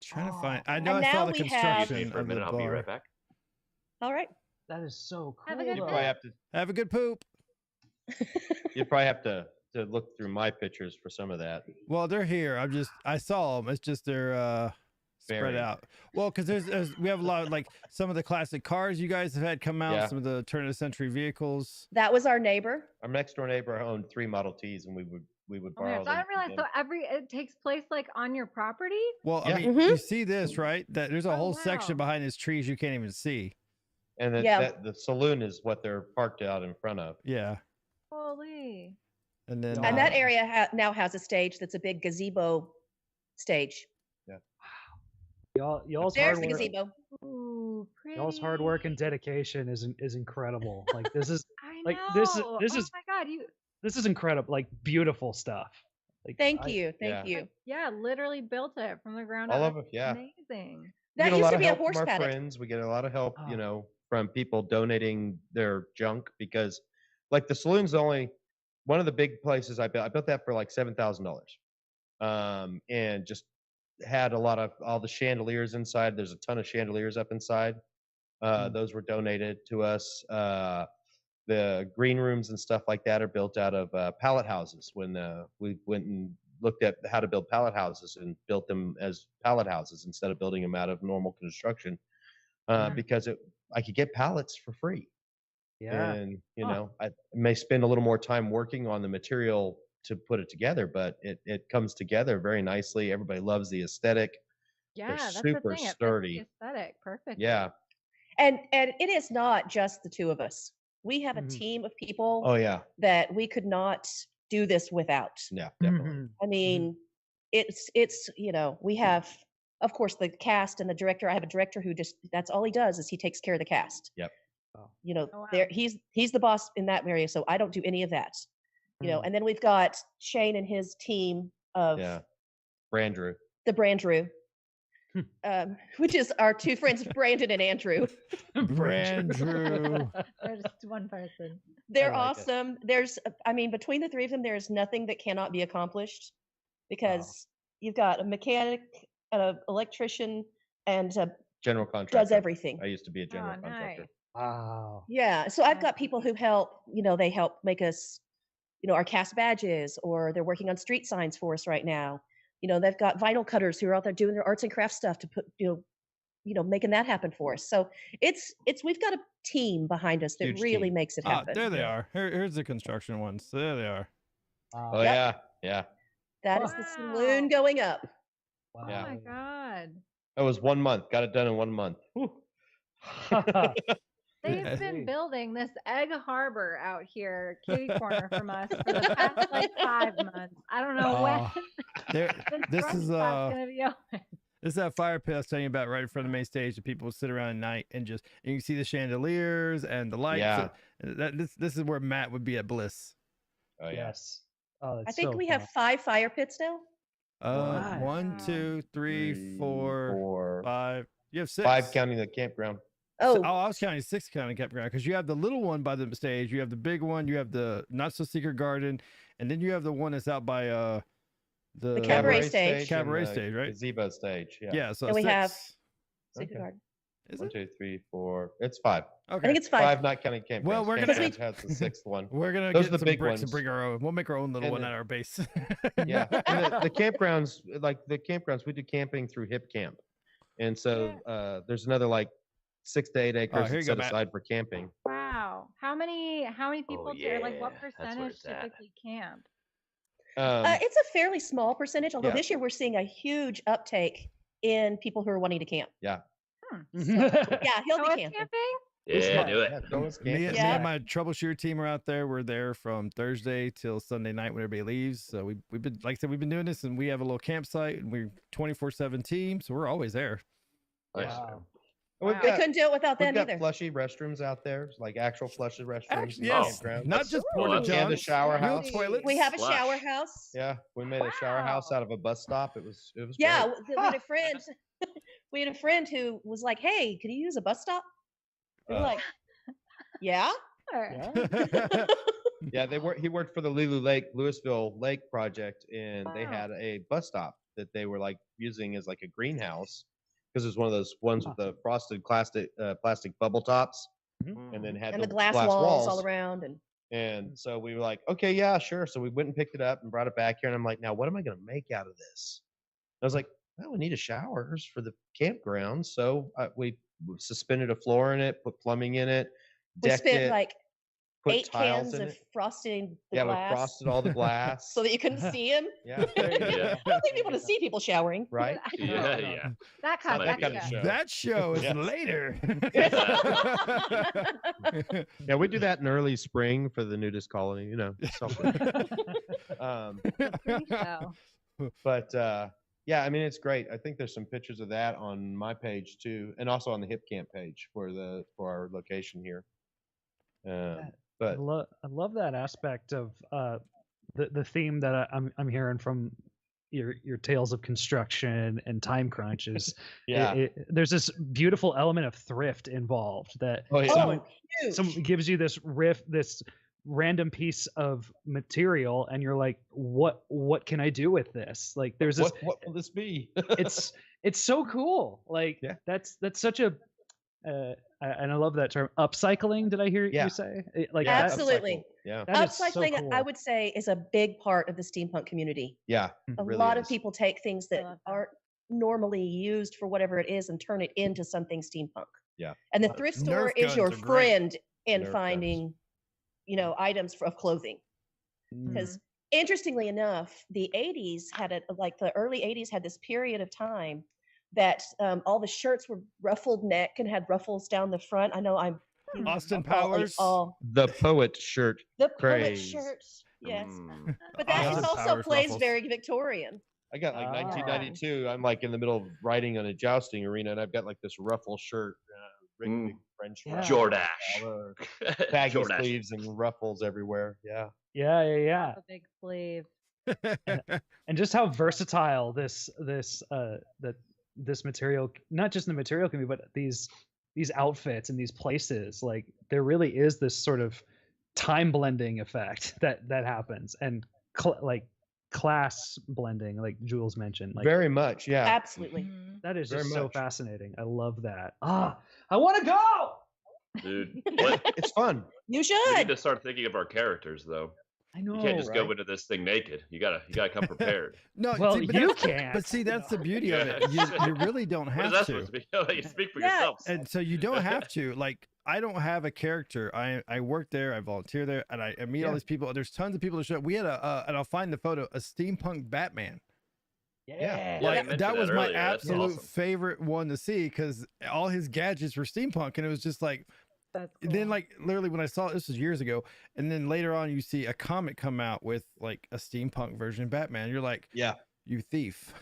Trying to Oh. find. I know And I saw now the we have- Excuse me construction for a of the minute. I'll be bar. right back. All right. That is so cool. Have a good You day. probably have to. Have a good poop. You'd probably have to look through my pictures for some of that. Well, they're here. I saw them. It's just they're spread Buried. out. Well, because we have a lot of like some of the classic cars you guys have had come out, Yeah. some of the turn of the century vehicles. That was our neighbor. Our next door neighbor owned 3 Model Ts, and we would Oh my borrow gosh, I them. didn't realize. from So him. it takes place like on your property. Well, Yeah. I mean, Mhm. you see this, right? That there's a Oh, whole section wow. behind his trees you can't even see. And Yeah. the saloon is what they're parked out in front of. Yeah. Holy. And then And that uh, area now has a stage that's a big gazebo stage. Y'all's There's hard the work. gazebo. Ooh, pretty. Y'all's hard work and dedication is incredible. Like this is I like, know. this is- oh my God, this is incredible. Like beautiful stuff. Like Thank I- you. Thank yeah. you. yeah, literally built it from the ground All up. of it, yeah. Amazing. We That get a used lot to of be a help horse from our paddock. friends. We get a lot of help, Oh. from people donating their junk because, like, the saloon's only one of the big places I built. I built that for like $7,000, and just had a lot of all the chandeliers inside. There's a ton of chandeliers up inside. Those were donated to us. The green rooms and stuff like that are built out of pallet houses. When we went and looked at how to build pallet houses and built them as pallet houses instead of building them out of normal construction, because I could get pallets for free. Yeah. And Huh. I may spend a little more time working on the material to put it together, but it comes together very nicely. Everybody loves the aesthetic. Yeah, that's super the thing. It fits sturdy. the aesthetic perfect. Yeah. And it is not just the two of us. We have a Mhm. team of people Oh yeah. that we could not do this without. Yeah. Definitely. Mhm. I mean, it's we have, of course, the cast and the director. I have a director who just that's all he does is he takes care of the cast. Yep. Oh. Oh, wow. There he's the boss in that area, so I don't do any of that. Mm. And then we've got Shane and his team of Yeah. Brandrew. the Brandrew, Hmm. which is our two friends, Brandon and Andrew. Brandrew. There's just one person. They're like it. awesome. Between the three of them, there's nothing that cannot be accomplished because you've got a mechanic, an electrician, and General contractor. does everything. I used to be a general Oh, contractor. nice. Wow. Yeah. So I've got people who help, they help make us, our cast badges, or they're working on street signs for us right now. They've got vinyl cutters who are out there doing their arts and crafts stuff to put, making that happen for us. So we've got a team behind us that Huge really team. makes it Ah, happen. there they are. Here's the construction ones. There they are. Wow. Oh Yep. yeah. That is the saloon Wow. going up. Oh Yeah. my God. That was 1 month. Got it done in 1 month. Whew. They've Yeah. been building this egg harbor out here, kitty corner from us, for the past like 5 months. I don't know when. Oh, there, this construction is spot's gonna be open. this is that fire pit I was telling you about right in front of the main stage that people would sit around at night and you can see the chandeliers and the lights. Yeah. This is where Matt would be at Bliss. Oh yeah. Yes. Oh, that's I think so we fun. have 5 fire pits now. One, Wow. 2, 3, 4, 5. You have 6. 5 counting the campground. Oh, I was counting 6 counting campground because you have the little one by the stage, you have the big one, you have the not so secret garden, and then you have the one that's out by the cabaret stage. Cabaret and the stage, right? Gazebo stage. Yeah. Yeah. So and we 6. have Secret Okay. Garden. Is 1, it? 2, 3, 4. It's 5. Okay. I think it's 5. 5 not counting campground. Well, we're gonna- Campground has the 6th one. We're gonna Those get are the some big bricks and ones. bring our own. We'll make our own little And one the- at our base. Yeah. And the campgrounds, we do camping through Hip Camp. And so there's another like 6 to 8 acres here you that's go, set Matt. aside for camping. Wow. How many people do like what yeah, that's where percentage it's at. typically camp? It's a fairly small percentage, although Yeah. this year we're seeing a huge uptake in people who are wanting to camp. Yeah. Yeah, he'll Oh, be it's camping. camping? Yeah, do it. Yeah, go with me, camping. me Yeah. and my troubleshooter team are out there. We're there from Thursday till Sunday night when everybody leaves. So we've been, like I said, we've been doing this, and we have a little campsite, and we're 24/7 team, so we're always there. Nice. Wow. And we've Wow. We got, couldn't do it without we've them got either. flushy restrooms out there, like actual flushy restrooms. Actually, in the yes, campground. not just cool. porta And johns, the shower real house. toilets. We have a Flush. shower house. Yeah, we made a shower house Wow. out of a bus stop. It was Yeah, great. we had a friend. We had a friend who was like, "Hey, could you use a bus stop?" We were Uh. like, "Yeah." Sure. Yeah, he worked for the Louisville Lake project, and they Wow. had a bus stop that they were like using as like a greenhouse because it was one of those ones with the frosted plastic bubble tops, and then had And the glass walls all around, and And so we were like, okay, yeah, sure. So we went and picked it up and brought it back here, and I'm like, now what am I going to make out of this? I was like, well, we need a showers for the campground, so we suspended a floor in it, put plumbing in it, we decked spent it, like put 8 tiles cans in of it. frosting the Yeah, glass we frosted all the glass. so that you couldn't see him. Yeah, Yeah. I don't think people want to see people showering. right. Yeah, yeah. That kind That of kind of show. show. That show is Yes. later. Yeah, we do that in early spring for the nudist colony, you know. Something. Pre-show. But yeah, I mean it's great. I think there's some pictures of that on my page too, and also on the Hip Camp page for our location here. But I love that aspect of the theme that I'm hearing from your tales of construction and time crunches. yeah, There's this beautiful element of thrift involved that Oh, yeah. someone, huge. someone gives you this this random piece of material, and you're like, what can I do with this? Like, there's this. what will this be? It's so cool. Like, Yeah. that's such a. And I love that term, upcycling. Did I hear Yeah. you say? Like Yeah, that- Absolutely. upcycle. Yeah, that is so Upcycling, cool. I would say, is a big part of the steampunk community. yeah. A really lot of is. people take things I that love that. aren't normally used for whatever it is and turn it into something steampunk. Yeah. And the thrift store Nerf is your guns are great. friend in Nerf guns. finding, items of clothing. Because interestingly enough, the 80s the early 80s had this period of time that all the shirts were ruffled neck and had ruffles down the front. I know Austin all Powers. The poet shirt. the poet craze. shirts. Yes. Mm. But that Austin is also Powers plays ruffles. very Victorian. I got like Ah. 1992. I'm like in the middle of riding on a jousting arena, and I've got like this ruffle shirt, big French Yeah. Jordache. collar, baggy Jordache. sleeves and ruffles everywhere. Yeah. Yeah. A big sleeve. And just how versatile this material, not just the material can be, but these outfits and these places, like there really is this sort of time blending effect that happens, and like class blending, like Jules mentioned. Like Very much. Yeah. Absolutely. Mhm. that is very just so much. fascinating. I love that. I want to go. Dude, what? It's fun. You We need should. to start thinking of our characters, though. I know. You can't just go right? into this thing naked. You gotta come prepared. No, Well, see, but you that's- can't. But see, that's the beauty of it. Yeah. You really don't What is have that to. supposed to be? You speak for Yeah. yourself. And so you don't have to. Like, I don't have a character. I work there, I volunteer there, and I meet all Yeah. these people. There's tons of people that show up. We had and I'll find the photo, a steampunk Batman. Yeah. Yeah, you Like mentioned that was that my earlier. That's absolute awesome. favorite one to see because all his gadgets were steampunk, and it was just like. That's And then cool. like literally when I saw it, this was years ago, and then later on you see a comic come out with like a steampunk version of Batman. You're like, Yeah. you thief.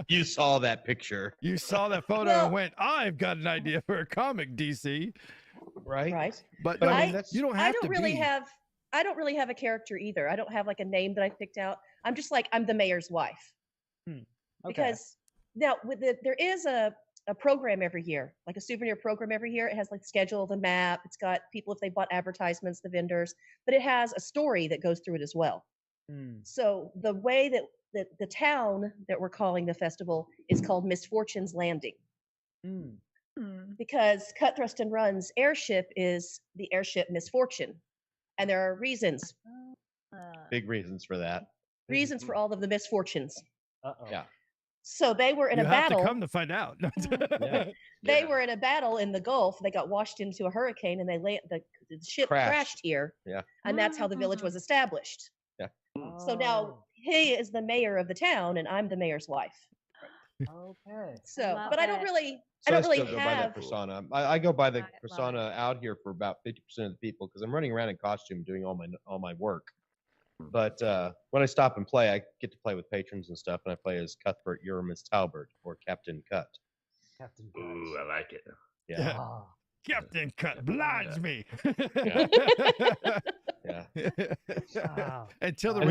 You saw that picture, You saw that photo Well- and went, I've got an idea for a comic, DC. right? Right. But But no, I mean, that's- you don't have I don't to really be. have a character either. I don't have like a name that I picked out. I'm just like I'm the mayor's wife. Okay. Because Now, there is a program every year, like a souvenir program every year. It has like the schedule, the map. It's got people if they bought advertisements, the vendors, but it has a story that goes through it as well. So the way that the town that we're calling the festival is called Misfortune's Landing. Because Cut Thrust and Run's airship is the airship Misfortune. And there are reasons. Big reasons for that. Reasons for all of the misfortunes. Yeah. So they were in You a have battle. to come to find out. They were in a battle in the Gulf. They got washed into a hurricane, and the ship crashed here. Yeah. And that's how the village was established. Yeah. So now he is the mayor of the town, and I'm the mayor's wife. Okay. So, Love but I don't it. really, So I don't still really go by that have. persona. I go by the I love it. persona out here for about 50% of the people because I'm running around in costume doing all my work. But when I stop and play, I get to play with patrons and stuff, and I play as Cuthbert Uramus Talbert or Captain Cut. Captain Ooh, I like it. Yeah. Ah. Captain Cut blinds me. Yeah. Wow. Until And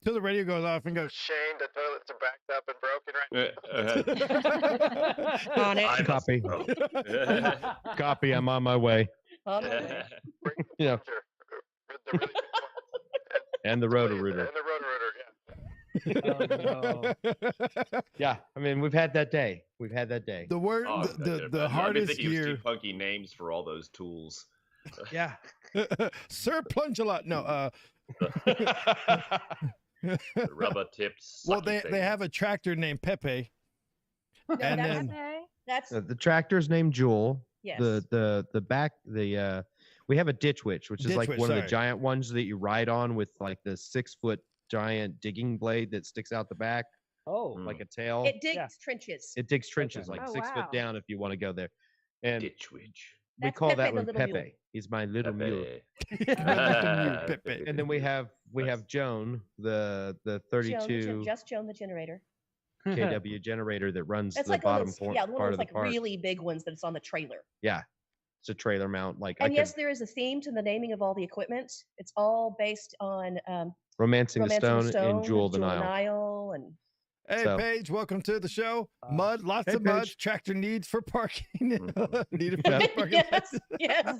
the radio goes off and goes, Shane, the toilets are backed up and broken right On it. Copy. Copy. I'm on my way. On the way. You know, The really big one. and the Roto-Rooter. And the Roto-Rooter, yeah. Yeah. I mean, we've had that day. We've had that day. the word, Oh, the hardest thinking year. of steampunky names for all those tools. Yeah. Sir Plunge-a-lot. No, The rubber tips. well, sucky they have things. a tractor named Pepe. No, And that's, then- Okay. that's The tractor's named Jewel. yes. We have a ditch witch, which is Ditch like witch, one of sorry. the giant ones that you ride on with like the 6-foot giant digging blade that sticks out the back Oh. like a tail. It digs Yeah. trenches. It digs trenches Okay. like Oh, 6 wow. foot down if you want to go there. And Ditch witch. we That's call Pepe that the one little Pepe. mule. He's my little mule. Pepe. And then we have Joan, the Joan, 32 just Joan the generator. kW generator that runs That's the like one bottom of those, yeah, one part of of those the like park. really big ones that's on the trailer. Yeah, it's a trailer mount. Like And I yes, could there is a theme to the naming of all the equipment. It's all based on romancing the Romancing Stone and Jewel of the Nile. Nile and Hey, So- Paige, welcome to the show. Mud, lots Hey, of mud. Paige. Tractor needs for parking. Needed Yeah. for parking. yes, yes.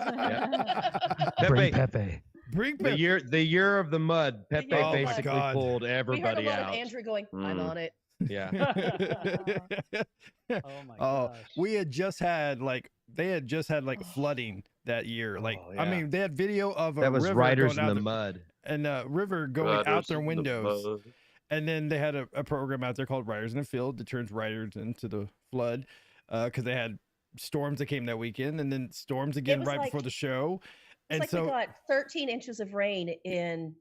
Bring Pepe, Pepe. Bring the Pepe. year of the mud. Pepe year of the basically mud. pulled We heard a everybody lot out. of Andrew going, I'm Mm. on it. Yeah. Oh my Oh, gosh. we had just had they had just had flooding that year. Like, Oh, I yeah. mean, they had video of a That was river riders going in out the mud. and river going out Riders their in the windows. mud. And then they had a program out there called Riders in the Field that turns riders into the flood because they had storms that came that weekend and then storms again was right like- before the show. It's And like so we got 13 inches of rain in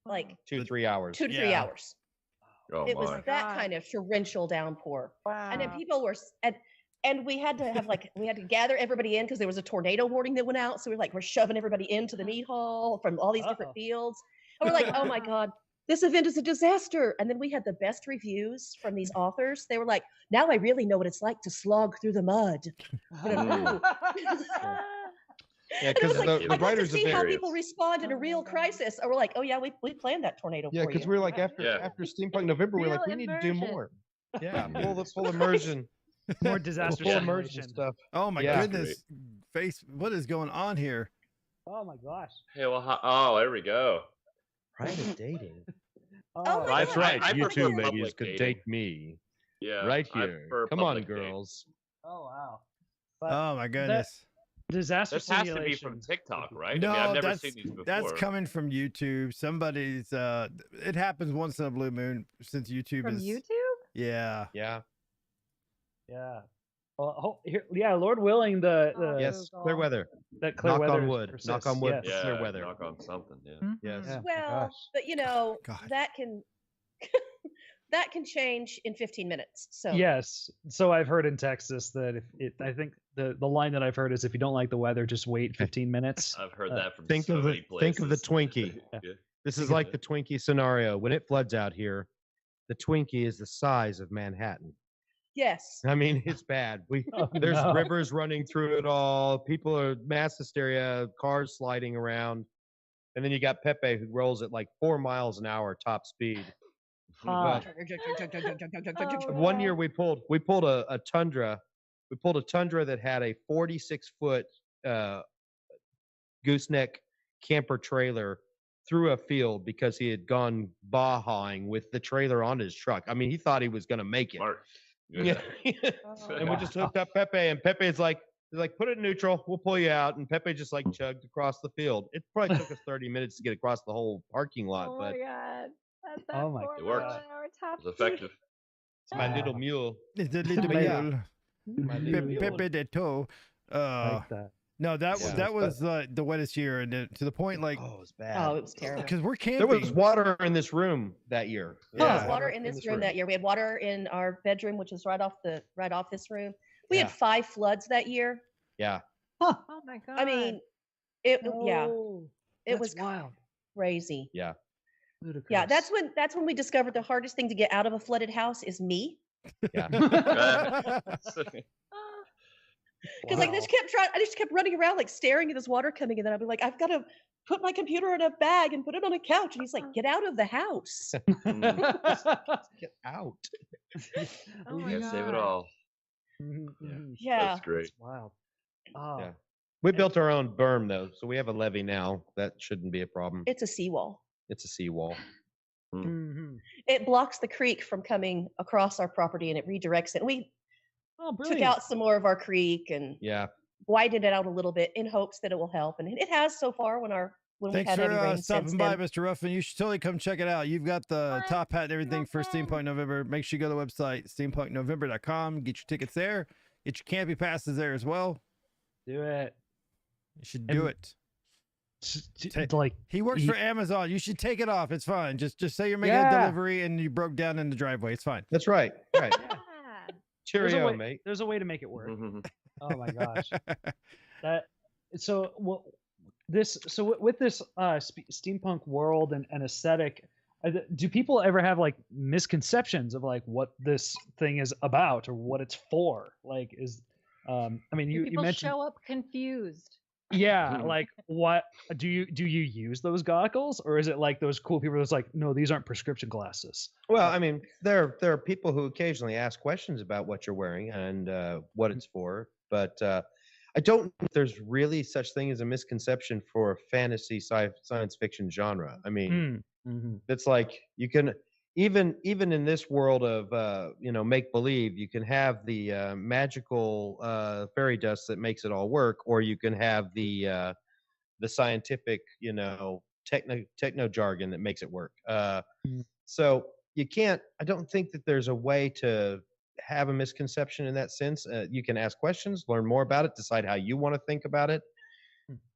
like 2-3 hours. 2 to 3 Yeah. hours. Oh It was my. that God. kind of torrential downpour. Wow. And then people were and we had to have we had to gather everybody in because there was a tornado warning that went out. So we're shoving everybody into the meat hall from all these different fields. And we're like, oh my God, this event is a disaster. And then we had the best reviews from these authors. They were like, now I really know what it's like to slog through the mud. Yeah, And it because was like, the I got to writers see how event. people respond in a real crisis. And we're like, oh yeah, we planned that tornado Yeah, for because you. we were like Yeah. after Steampunk November, we're like Real we need to do immersion. more. Yeah, full immersion, More disaster full immersion simulation. stuff. oh my Yeah. goodness, face, what is going on here? Oh my gosh. Hey, well, oh, there we go. Private dating. Oh my That's God. right. I You prefer two ladies public could dating. date me Yeah. right I here. prefer Come on, public dating. girls. Oh wow. But Oh my goodness. disaster This has to be simulation. from TikTok, right? No, I mean, I've never that's seen these before. that's coming from YouTube. Somebody's it happens once in a blue moon since YouTube From is YouTube? yeah. Yeah. Yeah. Well, yeah, Lord willing, the Oh, Yes. Google. Clear weather. that clear Knock weather on wood. persists, Knock on wood. yes. Yeah, clear weather. knock on something. Yeah. Yes. Yeah. Well, gosh. but you know, God. that can that can change in 15 minutes. So Yes. So I've heard in Texas that I think the line that I've heard is if you don't like the weather, just wait 15 minutes. I've heard Uh, that from think so of the- many places. think of the Twinkie. Yeah. This is like the Twinkie scenario. When it floods out here, the Twinkie is the size of Manhattan. yes. I mean, it's bad. Oh, There's no. rivers running through it all. People are mass hysteria, cars sliding around. And then you got Pepe who rolls at like 4 miles an hour top speed. Ah. One year we pulled a Tundra. We pulled a Tundra that had a 46-foot gooseneck camper trailer through a field because he had gone bahawing with the trailer on his truck. I mean, he thought he was going to make it. Smart. Yeah. And we just hooked up Pepe, and Pepe's like, put it in neutral. We'll pull you out. And Pepe just like chugged across the field. It probably took us 30 minutes to get across the whole parking lot, Oh but my god. That's that Oh my poor It worked. mile an hour top It was effective. it's my little mule. It's a little But yeah. mule. My little mule. Pepe de toe. Like that. No, that Yeah. that was the wettest year, and to the point like Oh, it was bad. Oh, it was terrible. because we're camping. There was water in this room that year. Oh, there was Yeah. water in this room that year. We had water in our bedroom, which is right off this room. We had 5 floods that year. Yeah. Oh my god. I mean, it was wild. crazy. Yeah. Ludicrous. Yeah, that's when we discovered the hardest thing to get out of a flooded house is me. Yeah. Because like I just kept running around like staring at this water coming, and then I'd be like, I've got to put my computer in a bag and put it on a couch. And he's like, get out of the house. Get out. Oh my Can't save it God. all. Yeah. That's great. It's wild. Oh. Yeah. We built our own berm though, so we have a levee now. That shouldn't be a problem. It's a seawall. It's a seawall. Mhm. It blocks the creek from coming across our property, and it redirects it. We Oh, took brilliant. out some more of our creek and Yeah. widened it out a little bit in hopes that it will help, and it has so far when we Thanks had for heavy rain stopping since by, then. Mr. Ruffin. You should totally come check it out. You've got the top hat and everything for Steampunk November. Make sure you go to the website, steampunknovember.com. Get your tickets there. Get your campy passes there as well. Do it. You should do it. Like He works he- for Amazon. You should take it off. It's fine. Just say you're making a Yeah. delivery and you broke down in the driveway. It's fine. That's right. Right. Yeah. there's a Cheerio, way, mate. There's a way to make it work. Mhm. Oh my gosh. With this steampunk world and aesthetic, do people ever have like misconceptions of like what this thing is about or what it's for? Like I mean, Do you people mentioned show up confused. yeah, like what do you use those goggles, or is it like those cool people that's like, no, these aren't prescription glasses? Well, I mean, there are people who occasionally ask questions about what you're wearing and what it's for, but I don't think there's really such thing as a misconception for a fantasy science fiction genre. I mean, it's like you can even in this world of make believe, you can have the magical fairy dust that makes it all work, or you can have the scientific techno jargon that makes it work. So you can't. I don't think that there's a way to have a misconception in that sense. You can ask questions, learn more about it, decide how you want to think about it.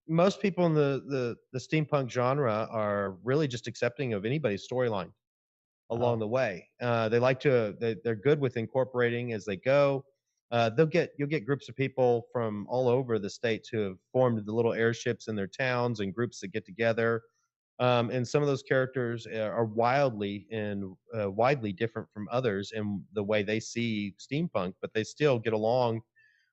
Most people in the steampunk genre are really just accepting of anybody's storyline along the way. They like to. They're good with incorporating as they go. You'll get groups of people from all over the states who have formed the little airships in their towns and groups that get together. And some of those characters are widely different from others in the way they see steampunk, but they still get along.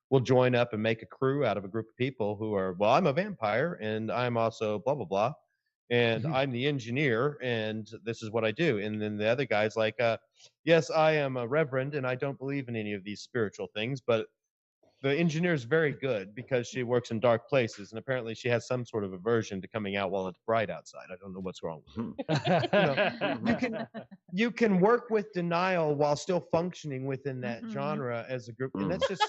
Will join up and make a crew out of a group of people who are, well, I'm a vampire and I'm also blah blah blah, and I'm the engineer and this is what I do. And then the other guy's like, yes, I am a reverend and I don't believe in any of these spiritual things, but the engineer is very good because she works in dark places, and apparently she has some sort of aversion to coming out while it's bright outside. I don't know what's wrong with her. You can work with denial while still functioning within that genre as a group, and that's just.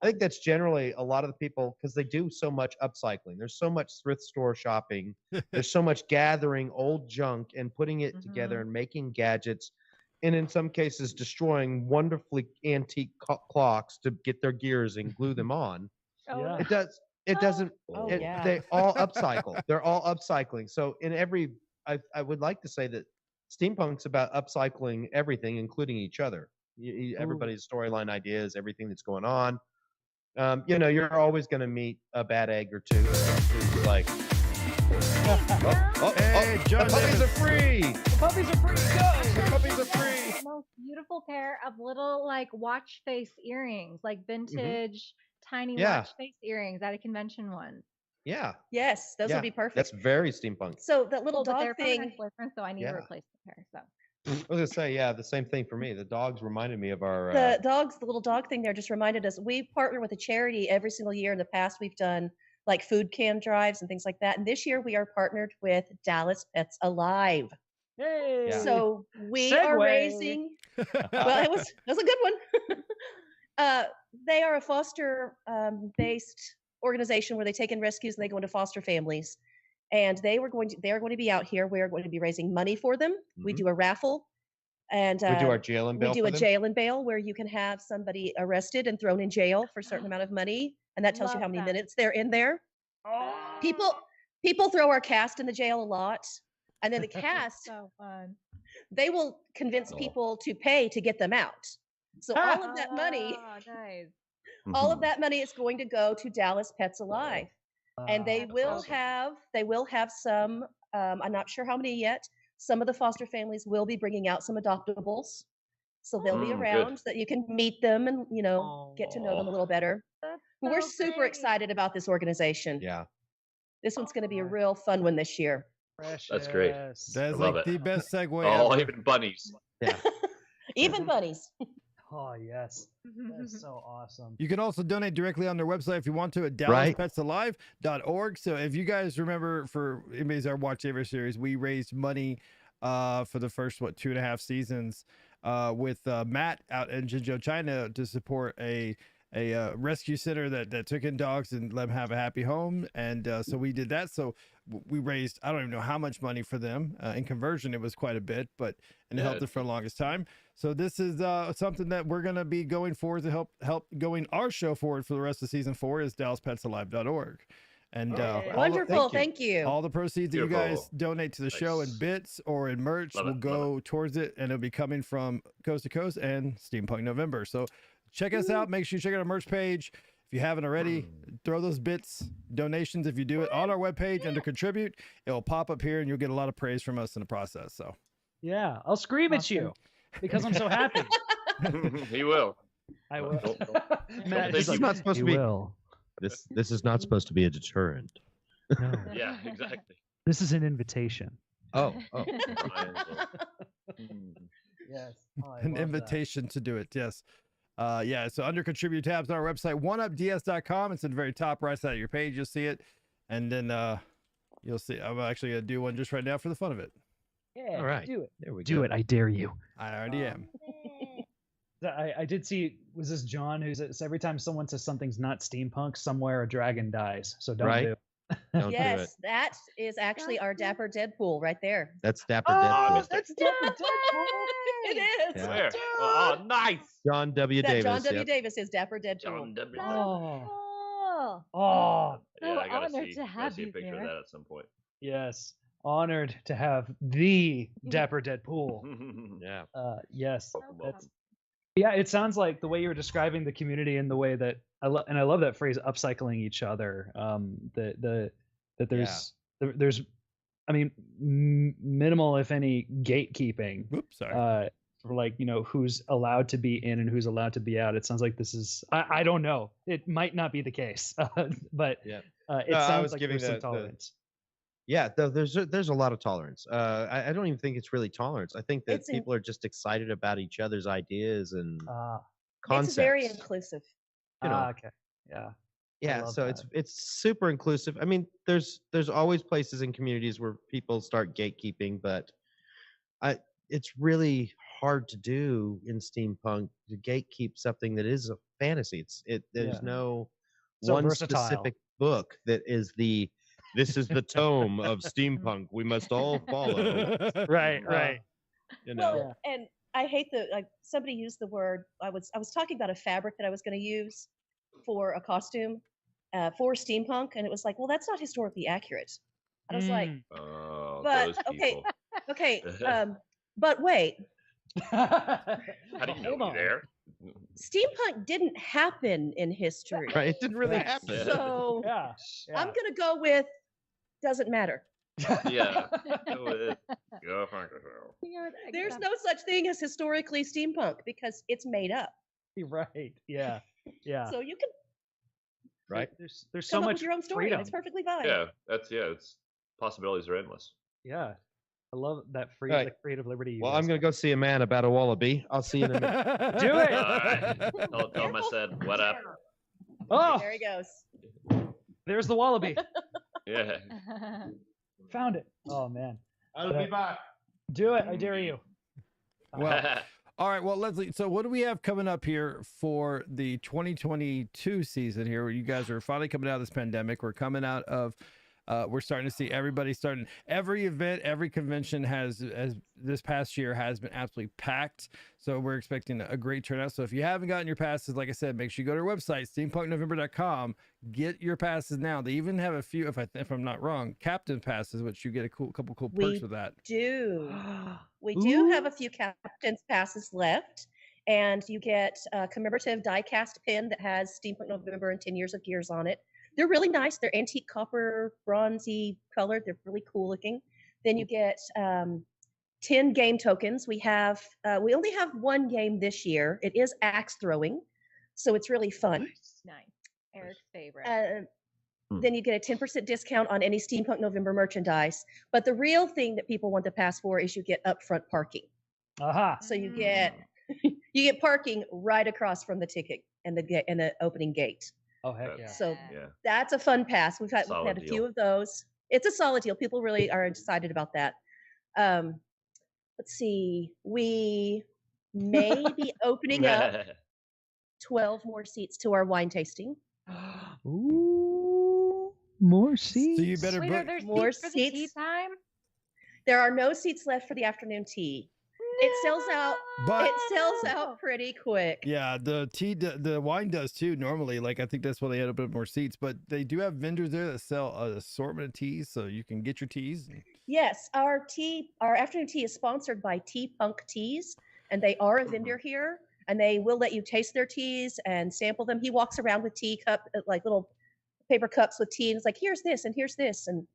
I think that's generally a lot of the people, because they do so much upcycling. There's so much thrift store shopping. There's so much gathering old junk and putting it together and making gadgets. And in some cases, destroying wonderfully antique clocks to get their gears and glue them on. Oh, It does. It doesn't. They all upcycle. They're all upcycling. So I would like to say that steampunk's about upcycling everything, including each other. Everybody's storyline ideas, everything that's going on. You're always going to meet a bad egg or two. Who's like, Hey, John the puppies Davis. are free. The puppies are free. Go. The puppies are free. the most beautiful pair of little like watch face earrings, like vintage tiny Yeah. watch face earrings at a convention once. Yeah. Yes, those Yeah. would be perfect. That's very steampunk. So that little Well, but dog they're from my thing. boyfriend, so I need Yeah. a replacement pair. So I was gonna say, yeah, the same thing for me. The dogs reminded me of our. The dogs, the little dog thing there just reminded us. We partner with a charity every single year. In the past, we've done like food can drives and things like that. And this year, we are partnered with Dallas Pets Alive. Hey. So we are Segue. raising. Well, it was a good one. They are a foster based organization where they take in rescues and they go into foster families. And they are going to be out here. We're going to be raising money for them. We do a raffle. And we do our jail and bail. We do for a them? jail and bail where you can have somebody arrested and thrown in jail for a certain amount of money, and that tells you Love how many that. minutes they're in there. People throw our cast in the jail a lot, and then the cast So fun. they will convince people to pay to get them out. So all of that money, Oh, nice. all of that money is going to go to Dallas Pets Alive, and they will have some. I'm not sure how many yet. Some of the foster families will be bringing out some adoptables, so they'll be good. around so that you can meet them and get to know them a little better. That's We're so super great. excited about this organization. Yeah. This one's going to be a real fun one this year. That's great. That's love like it. the best segue Oh, ever. even bunnies. Yeah. Even bunnies. Oh yes, that's so awesome. You can also donate directly on their website if you want to at Right. dallaspetsalive.org. So if you guys remember, for anybody's our Watch Ever series, we raised money for the first 2.5 seasons with Matt out in Jinzhou, China, to support a rescue center that took in dogs and let them have a happy home. And so we did that. So we raised, I don't even know how much money for them. In conversion, it was quite a bit, and it helped it for the longest time. So this is something that we're going to be going forward to help going our show forward for the rest of season 4 is dallaspetsalive.org. And Wonderful. Thank you. all the proceeds that you guys Beautiful. donate to the show in Nice. bits or in merch Love will it, love go towards it, and it'll be coming from Coast to Coast and Steampunk November. So check us out. Make sure you check out our merch page. If you haven't already, throw those bits, donations. If you do it on our webpage under contribute, it will pop up here and you'll get a lot of praise from us in the process. So Yeah, I'll scream at you because I'm so happy. He will. I will. Matt, This is not supposed to be. will. This is not supposed to be a deterrent. No, Yeah, exactly. this is an invitation. Oh. Yes. an invitation to do it. Yes. Yeah. So under contribute tabs on our website, oneupds.com. It's in the very top right side of your page. You'll see it. And then you'll see, I'm actually going to do one just right now for the fun of it. Yeah. All right. Do it. There we Do go. it. I dare you. I already am. I did see. Was this John? Who's it's every time someone says something's not steampunk, somewhere a dragon dies. So don't Right. do it. Don't do it. Yes, that is actually our Dapper Deadpool right there. That's Dapper Oh, Deadpool. that's It is. Yeah. Where? Oh, nice. John W. Davis. John W. yep. Davis is Dapper Deadpool. John W. Oh. Oh, Oh. Yeah, so I gotta honored see, to gotta have see a you picture there. of that at some point. Yes. Honored to have the Dapper Deadpool. Yeah. Yes. Welcome, That's, welcome. yeah, it sounds like the way you're describing the community and the way that I love that phrase, upcycling each other. That there's, I mean, minimal if any gatekeeping. Oops, sorry. For like who's allowed to be in and who's allowed to be out. It sounds like this is I don't know. It might not be the case, but Yeah. it No, I sounds was like giving there's some the- tolerance. Yeah, there's a lot of tolerance. I don't even think it's really tolerance. I think that It's people are just excited about each other's ideas and Ah, concepts. It's very inclusive. you know. okay. Yeah. Yeah, love so it's super inclusive. I mean, there's always places in communities where people start gatekeeping, but it's really hard to do in steampunk to gatekeep something that is a fantasy. There's Yeah. no So one versatile. specific book that is this is the tome of steampunk we must all follow. Right, Uh, right. You know. Well, and I hate somebody used the word. I was talking about a fabric that I was going to use for a costume for steampunk, and it was like, well, that's not historically accurate. And I was like, Oh, but those okay, people. okay, but wait, How do you know Hold you on. there? steampunk didn't happen in history. Right, it didn't really Right. happen. So Yeah. I'm gonna go with doesn't matter. Yeah. Go with it. Go fuck yourself. There's no such thing as historically steampunk because it's made up. Right. Yeah. Yeah. So you can Right. There's so come up much with your own story. freedom. And it's perfectly fine. Yeah, it's possibilities are endless. Yeah. I love that free Right. the creative liberty. You Well, guys I'm going to go see a man about a wallaby. I'll see you in a minute. Do it. All right. Tell him I said, what up? Oh, There he goes. there's the wallaby. Yeah. Found it. Oh man. I'll be back. Do it. I dare you. Well, all right. Well, Leslie, so what do we have coming up here for the 2022 season here? Where you guys are finally coming out of this pandemic. We're coming out of, we're starting to see everybody starting. Every event, every convention has, as this past year, has been absolutely packed. So we're expecting a great turnout. So if you haven't gotten your passes, like I said, make sure you go to our website, steampunknovember.com. Get your passes now. They even have a few, if I'm not wrong, captain passes, which you get a couple cool perks with that. We do have a few captain's passes left, and you get a commemorative die-cast pin that has Steampunk November and 10 years of gears on it. They're really nice. They're antique copper, bronzy colored. They're really cool looking. Then you get 10 game tokens. We only have one game this year. It is axe throwing, so it's really fun. Nice. Eric's favorite. Then you get a 10% discount on any Steampunk November merchandise. But the real thing that people want to pass for is you get upfront parking. Aha. So you get you get parking right across from the ticket and the opening gate. Oh heck yeah. So Yeah. that's a fun pass. We've had Solid a few deal. of those. It's a solid deal. People really are excited about that. Let's see. We may be opening up 12 more seats to our wine tasting. Ooh, more seats. So you better Wait, are book. there More seats for the tea seats. time? There are no seats left for the afternoon tea. It sells out. But- It sells out pretty quick. Yeah, the wine does too. Normally, like I think that's why they had a bit more seats. But they do have vendors there that sell an assortment of teas, so you can get your teas. Yes, our afternoon tea is sponsored by STEAMPUNK Teas, and they are a vendor here, and they will let you taste their teas and sample them. He walks around with like little paper cups with tea, and it's like, here's this and here's this, and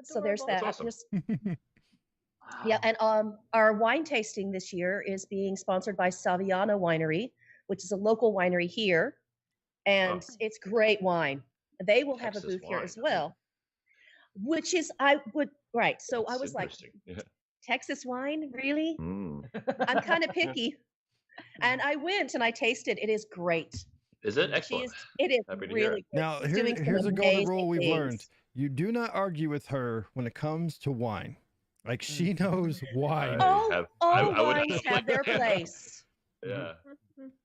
so there's that. That's awesome. Yeah, and our wine tasting this year is being sponsored by Saviano Winery, which is a local winery here, and it's great wine. They will have Texas a booth here wine, as huh? well, which is right. So I That's was like, interesting. Yeah. Texas wine, really? Mm. I'm kind of picky, and I went and I tasted. It is great. Is it excellent? It is Happy to hear really it. good. Now, She's doing some here's a golden amazing rule we've things. learned: you do not argue with her when it comes to wine. Like she knows wine. All I would wines have have their place. Yeah.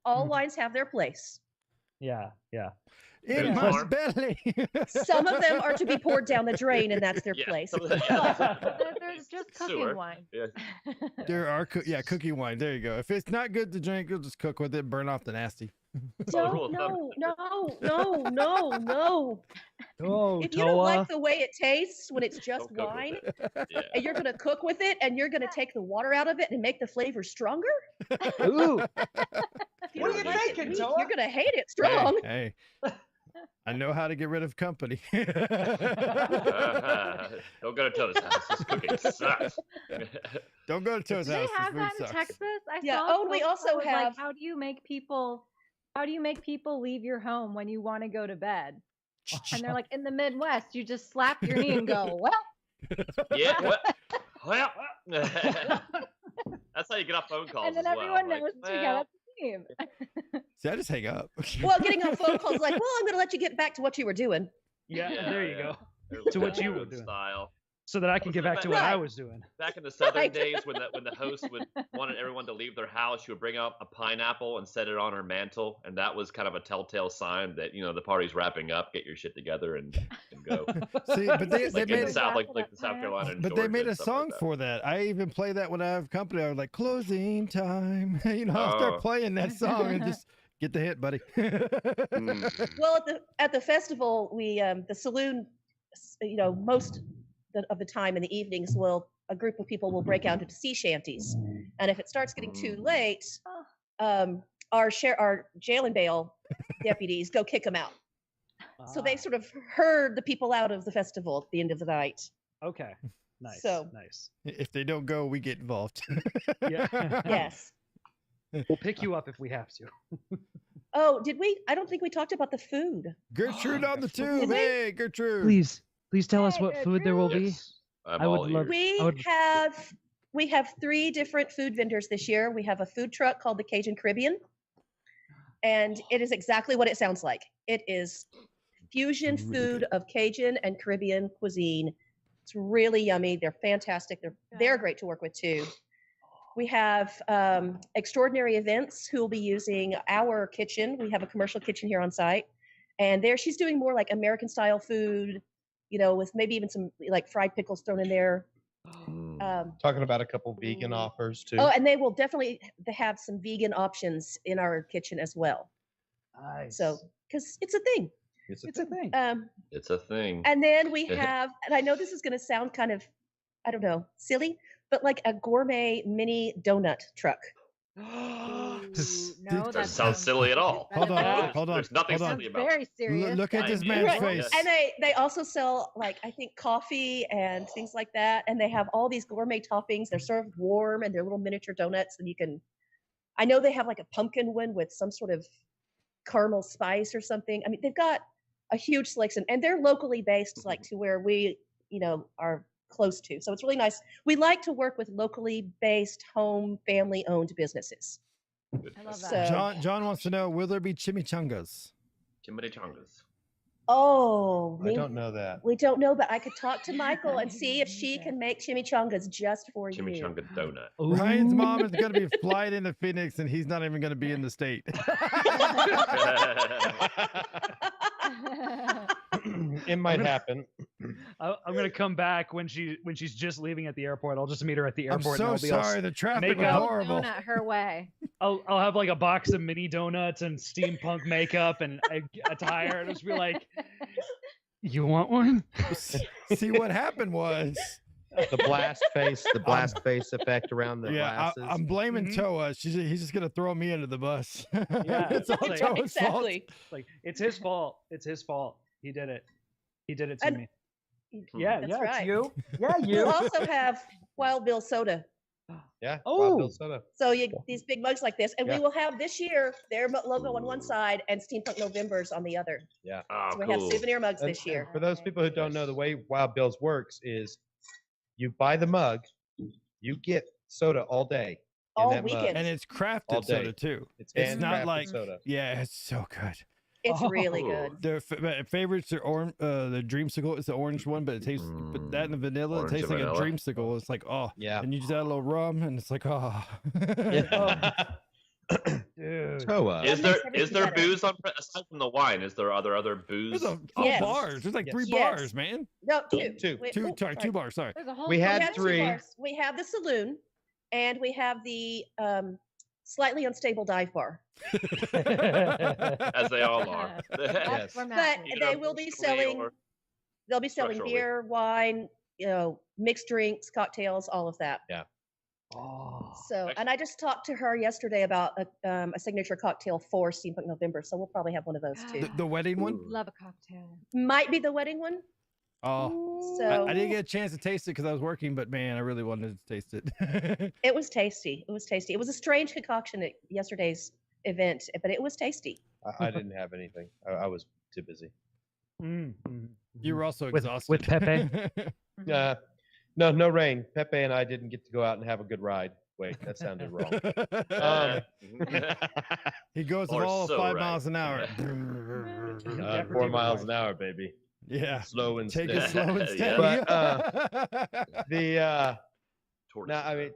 All wines have their place. Yeah, yeah. In Yeah. my Farm. belly. Some of them are to be poured down the drain, and that's their Yeah, place. some of the- yeah. There's just cooking Sewer. wine. Yeah. There are cooking wine. There you go. If it's not good to drink, you'll just cook with it, burn off the nasty. Well, rule of thumb. No. Oh, If you don't Toa. like the way it tastes when it's just Don't cook with wine, it. Yeah. and you're gonna cook with it, and you're gonna take the water out of it and make the flavor stronger, Ooh. if you What are don't you like it thinking, weak, Toa? you're gonna hate it strong. Hey, I know how to get rid of company. Don't go to Toad's house. His cooking sucks. Don't go to Toad's Do they house. His have food that in sucks. Texas? I Yeah, saw oh, and we a post that also was have- like, how do you make people leave your home when you want to go to bed? And they're like, in the Midwest, you just slap your knee and go, well, Yeah. Well, that's how you get off phone calls and then as well. everyone Like, knows to get well, up to leave. See, I just hang up. Well, getting on phone calls like, well, I'm gonna let you get back to what you were doing. Yeah, Yeah, there you yeah. go. there's To what that you were good doing. Style. So that I can get back to what I Right. was doing. Back in the southern Right. days, when the host would wanted everyone to leave their house, she would bring out a pineapple and set it on her mantle, and that was kind of a telltale sign that the party's wrapping up. Get your shit together and go. See, but they Like made in it, South, like the South Carolina, and but they Georgia made a and stuff song like that. for that. I even play that when I have company. I was like, closing time. I'll Oh. start playing that song and just get the hit, buddy. Mm. Well, at the festival, we the saloon, most of the time in the evenings, a group of people will break out into sea shanties, and if it starts getting too late, our jail and bail deputies go kick them out. So they sort of herd the people out of the festival at the end of the night. Okay. Nice. So- Nice. If they don't go, we get involved. Yeah. Yes. We'll pick you up if we have to. Oh, did we? I don't think we talked about the food. Gertrude on the Did tube. we? Hey, Gertrude. Please tell us Hey, what food there will be. Yes. I'm I would all love- ears. We have 3 different food vendors this year. We have a food truck called the Cajun Caribbean, and it is exactly what it sounds like. It is fusion food of Cajun and Caribbean cuisine. It's really yummy. They're fantastic. They're great to work with too. We have Extraordinary Events who will be using our kitchen. We have a commercial kitchen here on site, and she's doing more like American style food, with maybe even some like fried pickles thrown in there. Talking about a couple vegan offers too. Oh, and they will definitely have some vegan options in our kitchen as well. Nice. So, because it's a thing. It's It's a thing. It's a thing. And then we have, and I know this is going to sound kind of, I don't know, silly, but like a gourmet mini donut truck. No, That that sounds silly at all. Hold on, hold on. There's nothing hold on. silly about it. very serious. Look at this I man's know. face. And they also sell like I think coffee and things like that, and they have all these gourmet toppings. They're served warm, and they're little miniature donuts, and you can. I know they have like a pumpkin one with some sort of caramel spice or something. I mean, they've got a huge selection, and they're locally based, like to where we, are close to. So it's really nice. We like to work with locally based, home, family-owned businesses. I love that. So- John wants to know, will there be chimichangas? Chimichangas. Oh, I don't know that. we don't know, but I could talk to Michael and see if she can make chimichangas just for you. Chimichanga donut. Ryan's mom is going to be flying into Phoenix, and he's not even going to be in the state. It might happen. I'm gonna come back when she's just leaving at the airport. I'll just meet her at the I'm airport. so and I'll be all sorry. The traffic make was out- horrible. Donut her way. I'll have like a box of mini donuts and steampunk makeup and attire, and just be like, "You want one?" See, what happened was, The blast face effect around the yeah, glasses. I'm blaming Mhm. Toa. He's just going to throw me under the bus. Yeah, it's all like- Toa's Exactly. Like it's his fault. It's his fault. He did it. He did it to And- me. Yeah, That's yeah, right. it's you. Yeah, We'll you. also have Wild Bill soda. Yeah. Oh. Wild Bill soda. So these big mugs like this, and Yeah. we will have this year their logo on one side and Steampunk November's on the other. Yeah. Oh, So we have cool. souvenir mugs And- this year. and for those people who don't know, the way Wild Bill's works is you buy the mug, you get soda all day. in All that mug. weekend. And it's All crafted day. soda, too. It's not handcrafted like- soda. Yeah, it's so good. It's really Oh. good. Their favorites are the dreamsicle. It's the orange one, but it tastes, but that and the vanilla, it Orange tastes and like a vanilla. dreamsicle. It's like, oh, Yeah. and you just add a little rum, and it's like, oh. Dude. Toa. Is What there makes everything there better? booze on aside from the wine? Is there other booze? There's Yes. bars. There's like Yes. 3 Yes. bars, man. No, two. Two. Wait, Two, oh, sorry, 2 bars. Sorry. There's a whole We We had have 2 three. bars. We have the saloon, and we have the slightly unstable dive bar. As they all are. That's where But Matt is. Either they will be structurally selling. or- They'll be selling structurally. beer, wine, mixed drinks, cocktails, all of that. Oh. So, and I just talked to her yesterday about a signature cocktail for Steampunk November. So we'll probably have one of those too. The wedding one? Love a cocktail. Might be the wedding one. Oh. So I didn't get a chance to taste it because I was working, but man, I really wanted to taste it. it was tasty. It was tasty. It was a strange concoction at yesterday's event, but it was tasty. I didn't have anything. I was too busy. You were also With- exhausted. with Pepe? No rain. Pepe and I didn't get to go out and have a good ride. Wait, that sounded wrong. He goes Or all so 5 right. miles an hour. 4 miles an hour, baby. Yeah. Slow and Take steady. it slow and Yeah. steady. But Tortoise no, I mean,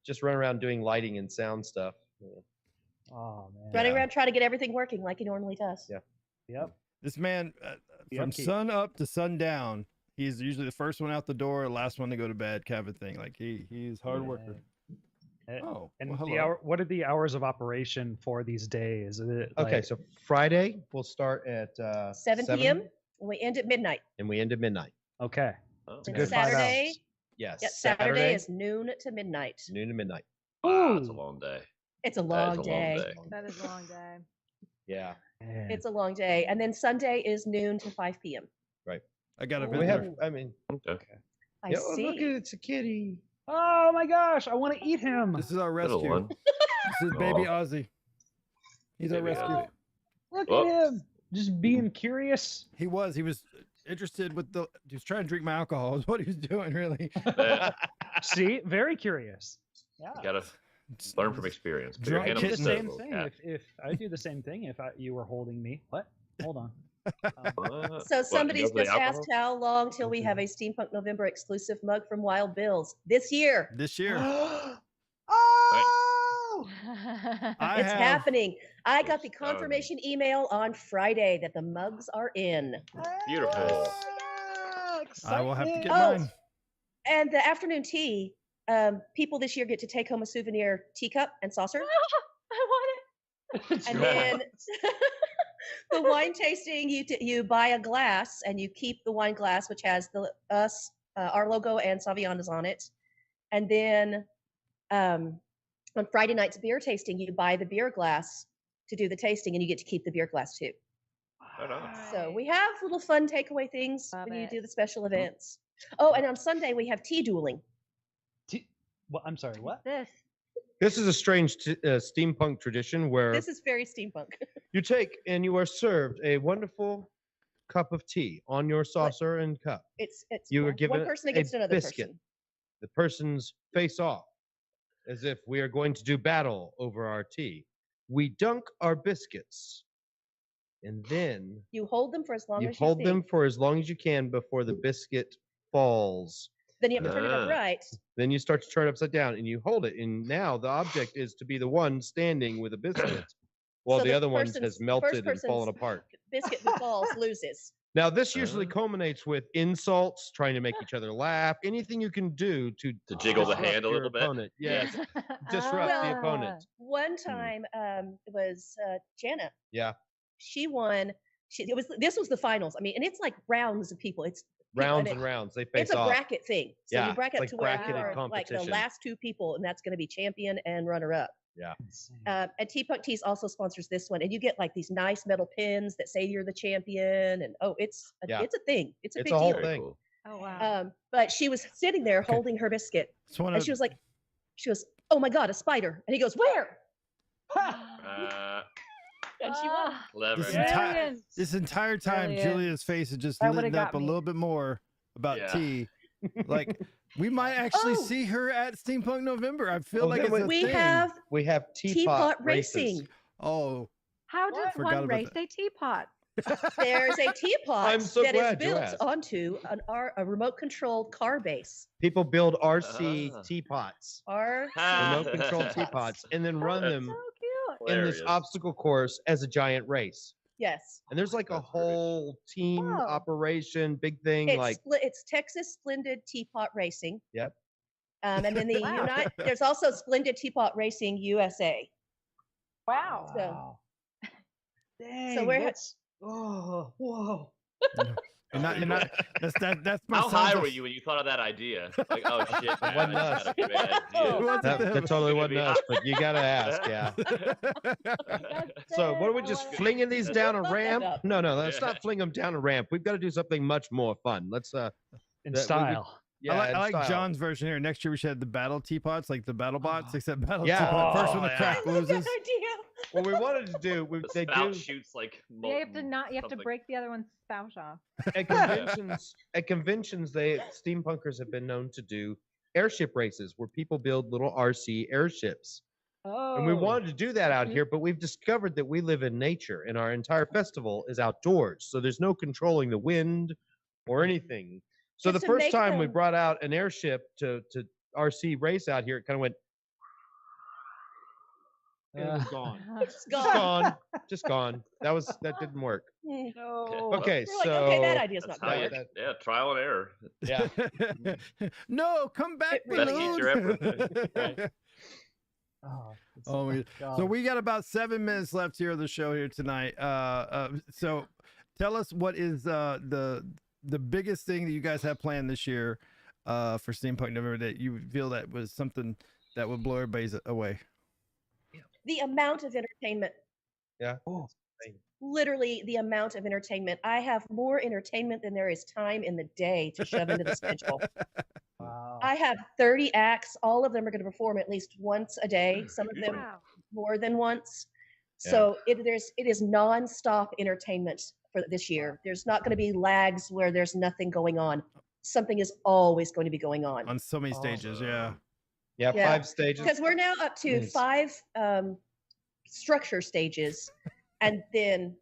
just run around doing lighting and sound stuff. Oh man. Running Yeah. around trying to get everything working like he normally does. Yeah. Yep. This man, The from upkeep. sun up to sundown, he's usually the first one out the door, last one to go to bed, kind of a thing. Like he's hard worker. Oh, And well, the hello. hour, what are the hours of operation for these days? Is it Okay, like- so Friday we'll start at 7 p.m. and we end at midnight. and we end at midnight. okay. Oh, It's a And good 5 Saturday, hours. Yes. yeah, Saturday is noon to midnight. noon to midnight. wow, that's a long day. It's a That long is a long day. day. That is a long day. Yeah. Man. It's a long day. And then Sunday is noon to 5 p.m. I got a We visitor. have. I mean. Okay. I Yeah, oh, see. look, it's a kitty. Oh my gosh! I want to eat him. This is our Little rescue. one. This is baby Aw. Ozzy. He's our Baby rescue. Ozzy. Look Oh. at him, just being curious. He was interested with the. He's trying to drink my alcohol. Is what he's doing, really. See, very curious. Yeah. You gotta learn from experience. Put your Drunk hand on Do the the kitten. same stove, thing cat. if I do the same thing if you were holding me. What? Hold on. What? So What, somebody's you go for the just asked alcohol? how long till we have a Steampunk November exclusive mug from Wild Bill's this year. This year, Oh! I It's have. happening. I got the Astounding. confirmation email on Friday that the mugs are in. Beautiful. I will have to get Oh. mine. And the afternoon tea, people this year get to take home a souvenir teacup and saucer. I want it. And then the wine tasting, you buy a glass and you keep the wine glass, which has our logo and Saviana's on it. And then on Friday night's beer tasting, you buy the beer glass to do the tasting, and you get to keep the beer glass too. Right on. So we have little fun takeaway things Love when you it. do the special events. Oh, and on Sunday we have tea dueling. What? I'm sorry. What? This. This is a strange steampunk tradition where This is very steampunk. you take and you are served a wonderful cup of tea on your saucer and cup. It's You were one given person a against another biscuit. person. The person's face off, as if we are going to do battle over our tea. We dunk our biscuits, and then You hold them for as long you as you hold think. them for as long as you can before the biscuit falls. Then you have to turn it Ah. upright. Then you start to turn it upside down, and you hold it. And now the object is to be the one standing with a biscuit, while So the the other one person's- has the melted first and fallen person's- apart. Biscuit who falls loses. Now, this usually culminates with insults, trying to make each other laugh, anything you can do to jiggle the disrupt hand a your little bit. opponent. Yes, disrupt the opponent. One time, it was Jana. Yeah, She won. This was the finals. I mean, and it's like rounds of people. It's rounds and and rounds. They face it's a off. bracket thing. So Yeah, you bracket it's up like to where you bracketed are like the competition. last two people, and that's going to be champion and runner up. Yeah. And T-Punk Tees also sponsors this one, and you get like these nice metal pins that say you're the champion, and it's a thing. It's a It's big a whole deal. thing. Oh wow. But she was sitting there holding her biscuit, one and of- she goes, "Oh my God, a spider!" And he goes, "Where?" And she won. Clever. This entire time, Brilliant. Julia's face is just That would've lit up got a me. little bit more about Yeah. tea. Like we might actually Oh. see her at Steampunk November. I feel Oh, like then it's a We thing. have We have teapot races. racing. Oh, How does Forgot one about race that. a teapot? There's a teapot I'm so that is glad you built asked. onto a remote-controlled car base. People build RC Ah. teapots, Our Ah. remote controlled teapots, and then run That's them So cute. in Hilarious. this obstacle course as a giant race. Yes. And there's like a That's great. whole team Whoa. operation, big thing. It's Texas Splendid Teapot Racing. Yep. And then Wow. there's also Splendid Teapot Racing USA. Wow. So Dang, we're- that's- oh, whoa. you're not. That's my How high son's- were you when you thought of that idea? Like, oh shit, man, wasn't I us. just had a great It idea. wasn't that, them. that totally Gonna wasn't be us, but you gotta ask, yeah. So what are we just flinging these down a ramp? No, let's Yeah. not fling them down a ramp. We've got to do something much more fun. Let's In that we- style. yeah, I in like style. John's version here. Next year we should have the battle teapots, like the battle bots, except battle Yeah. teapot. First Oh, one to yeah. crack loses. What we wanted to do, The they spout do shoots like You have to molten not. You have to something. break the other one's spout off. at conventions. At conventions, steampunkers have been known to do airship races where people build little RC airships. Oh. And we wanted to do that out here, but we've discovered that we live in nature and our entire festival is outdoors. So there's no controlling the wind or anything. So Just the to first make time we them- brought out an airship to RC race out here, it kind of went and it was gone. It's Just gone. gone. Just gone. That didn't work. No. Okay, We're like, so okay, that idea's That's not how good. you, yeah, trial and error. yeah. No, come back, Best teacher balloon. ever. Oh, it's- Oh, my God. So we got about 7 minutes left here of the show here tonight. So tell us what is the biggest thing that you guys have planned this year for Steampunk November that you feel that was something that would blow everybody's away. The amount of entertainment. Yeah. Literally the amount of entertainment. I have more entertainment than there is time in the day to shove into the schedule. Wow. I have 30 acts. All of them are going to perform at least once a day. Some of them Wow. more than once. So it is nonstop entertainment for this year. There's not going to be lags where there's nothing going on. Something is always going to be going on. so many stages. Yeah. Yeah, 5 stages. Because we're now up to Nice. 5 structure stages. And then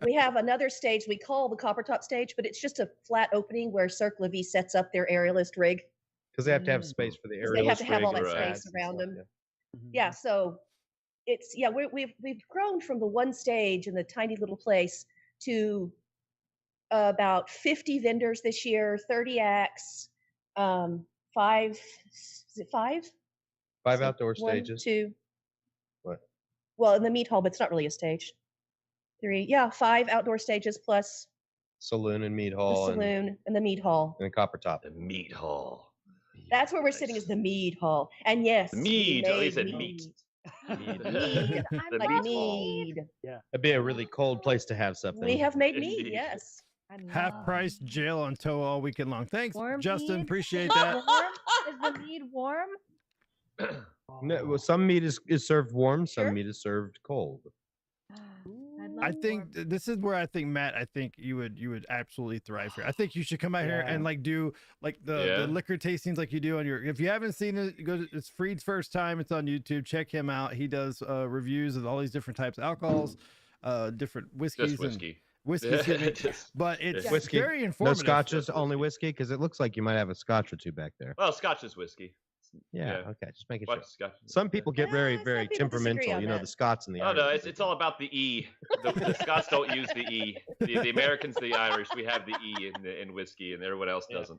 we have another stage we call the copper top stage, but it's just a flat opening where Circle V sets up their aerialist rig. Because they have to have space for the Because aerialist they have to have all that rig, space and around stuff, them. yeah. Yeah, so it's we've grown from the one stage in the tiny little place to about 50 vendors this year, 30 acts, 5 is it 5? 5 outdoor 1, stages. 2. What? Well, in the meat hall, but it's not really a stage. 3, 5 outdoor stages plus Saloon and meat the hall saloon and the meat hall. and copper top. The meat hall. That's where we're sitting is the mead hall. And yes, we Mead. Oh, he made said mead. meat. Mead. The Like meat mead. Yeah. That'd be a really cold place to have something. We have made mead, Indeed. yes. Half price jail on tow all weekend long. Thanks, Warm Justin. mead? Appreciate Is it that. warm? Is the mead warm? No, well, some meat is served warm, some Sure. meat is served cold. I think this is where I think Matt. I think you would absolutely thrive here. I think you should come out here and like do like the liquor tastings like you do on your. If you haven't seen it, go. It's Freed's first time. It's on YouTube. Check him out. He does reviews of all these different types of alcohols, different whiskeys. Just whiskey. Whiskey, excuse me. But it's Whiskey. very No informative. scotches, only whiskey, because it looks like you might have a scotch or two back there. Well, Scotch is whiskey. Yeah, okay, just making What's sure. Scotch? Some people get very, some very people disagree temperamental. on You know, that. the Scots and the Oh Irish. no, it's all about the E. The Scots don't use the E. The Americans, the Irish, we have the E in whiskey, and everyone else doesn't.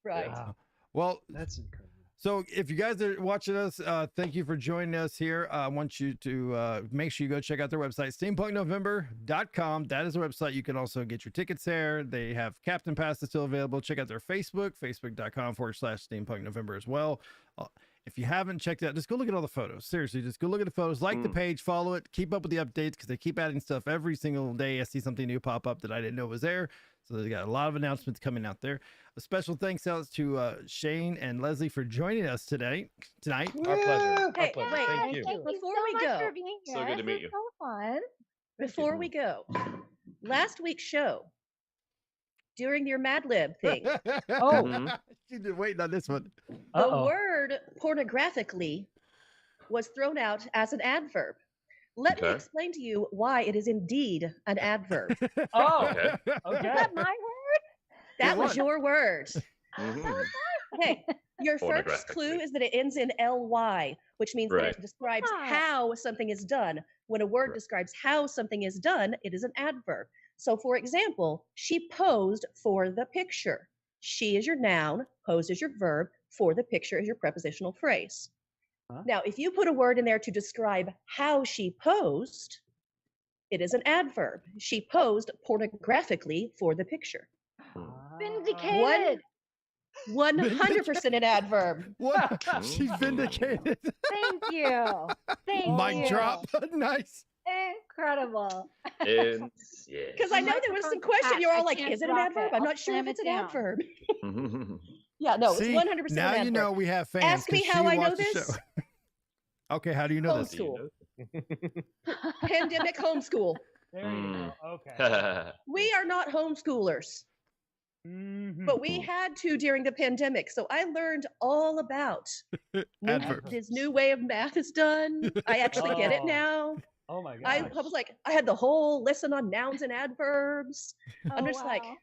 Right. Wow. Well, That's incredible. so if you guys are watching us, thank you for joining us here. I want you to make sure you go check out their website, steampunknovember.com. That is the website. You can also get your tickets there. They have Captain Pass that's still available. Check out their Facebook, facebook.com/steampunknovember as well. If you haven't checked it out, just go look at all the photos. Seriously, just go look at the photos, like the page, follow it, keep up with the updates because they keep adding stuff every single day. I see something new pop up that I didn't know was there. So they got a lot of announcements coming out there. A special thanks out to Shane and Leslie for joining us tonight. Our pleasure. Hey, Our pleasure. wait, Thank you. Before so we much go, for being here. So good to This meet was you. So fun. before we go, last week's show, during your Mad Lib thing, Oh, she's been waiting on this one. the word pornographically was thrown out as an adverb. Let me Okay. explain to you why it is indeed an adverb. Oh, Okay. okay. Is that my word? That was your word. Mhm. Okay. Your first Pornographically. clue is that it ends in ly, which means that Right. it describes Ah. how something is done. When a word Right. describes how something is done, it is an adverb. So, for example, she posed for the picture. She is your noun, pose is your verb, for the picture is your prepositional phrase. Huh? Now, if you put a word in there to describe how she posed, it is an adverb. She posed pornographically for the picture. Vindicated. 100% an adverb. What? She's vindicated. Thank you. Thank you. Mic drop. Nice. Incredible. And yeah. Because I know there was some question. You're all like, is it an adverb? I'm not sure if slam it's it an down. adverb. Mhm. Yeah, no, it's See, 100% now an adverb. you know we have fans. Ask me 'cause how she I know watched the this. show. Okay, how do you know this? Homeschool. Pandemic homeschool. There you go. Okay. Mhm. We are not homeschoolers, Mhm. but we had to during the pandemic. So I learned all about Adverbs. this new way of math is done. I actually get it Oh. now. Oh my I gosh. was like, I had the whole lesson on nouns and adverbs. I'm Oh, just like, wow.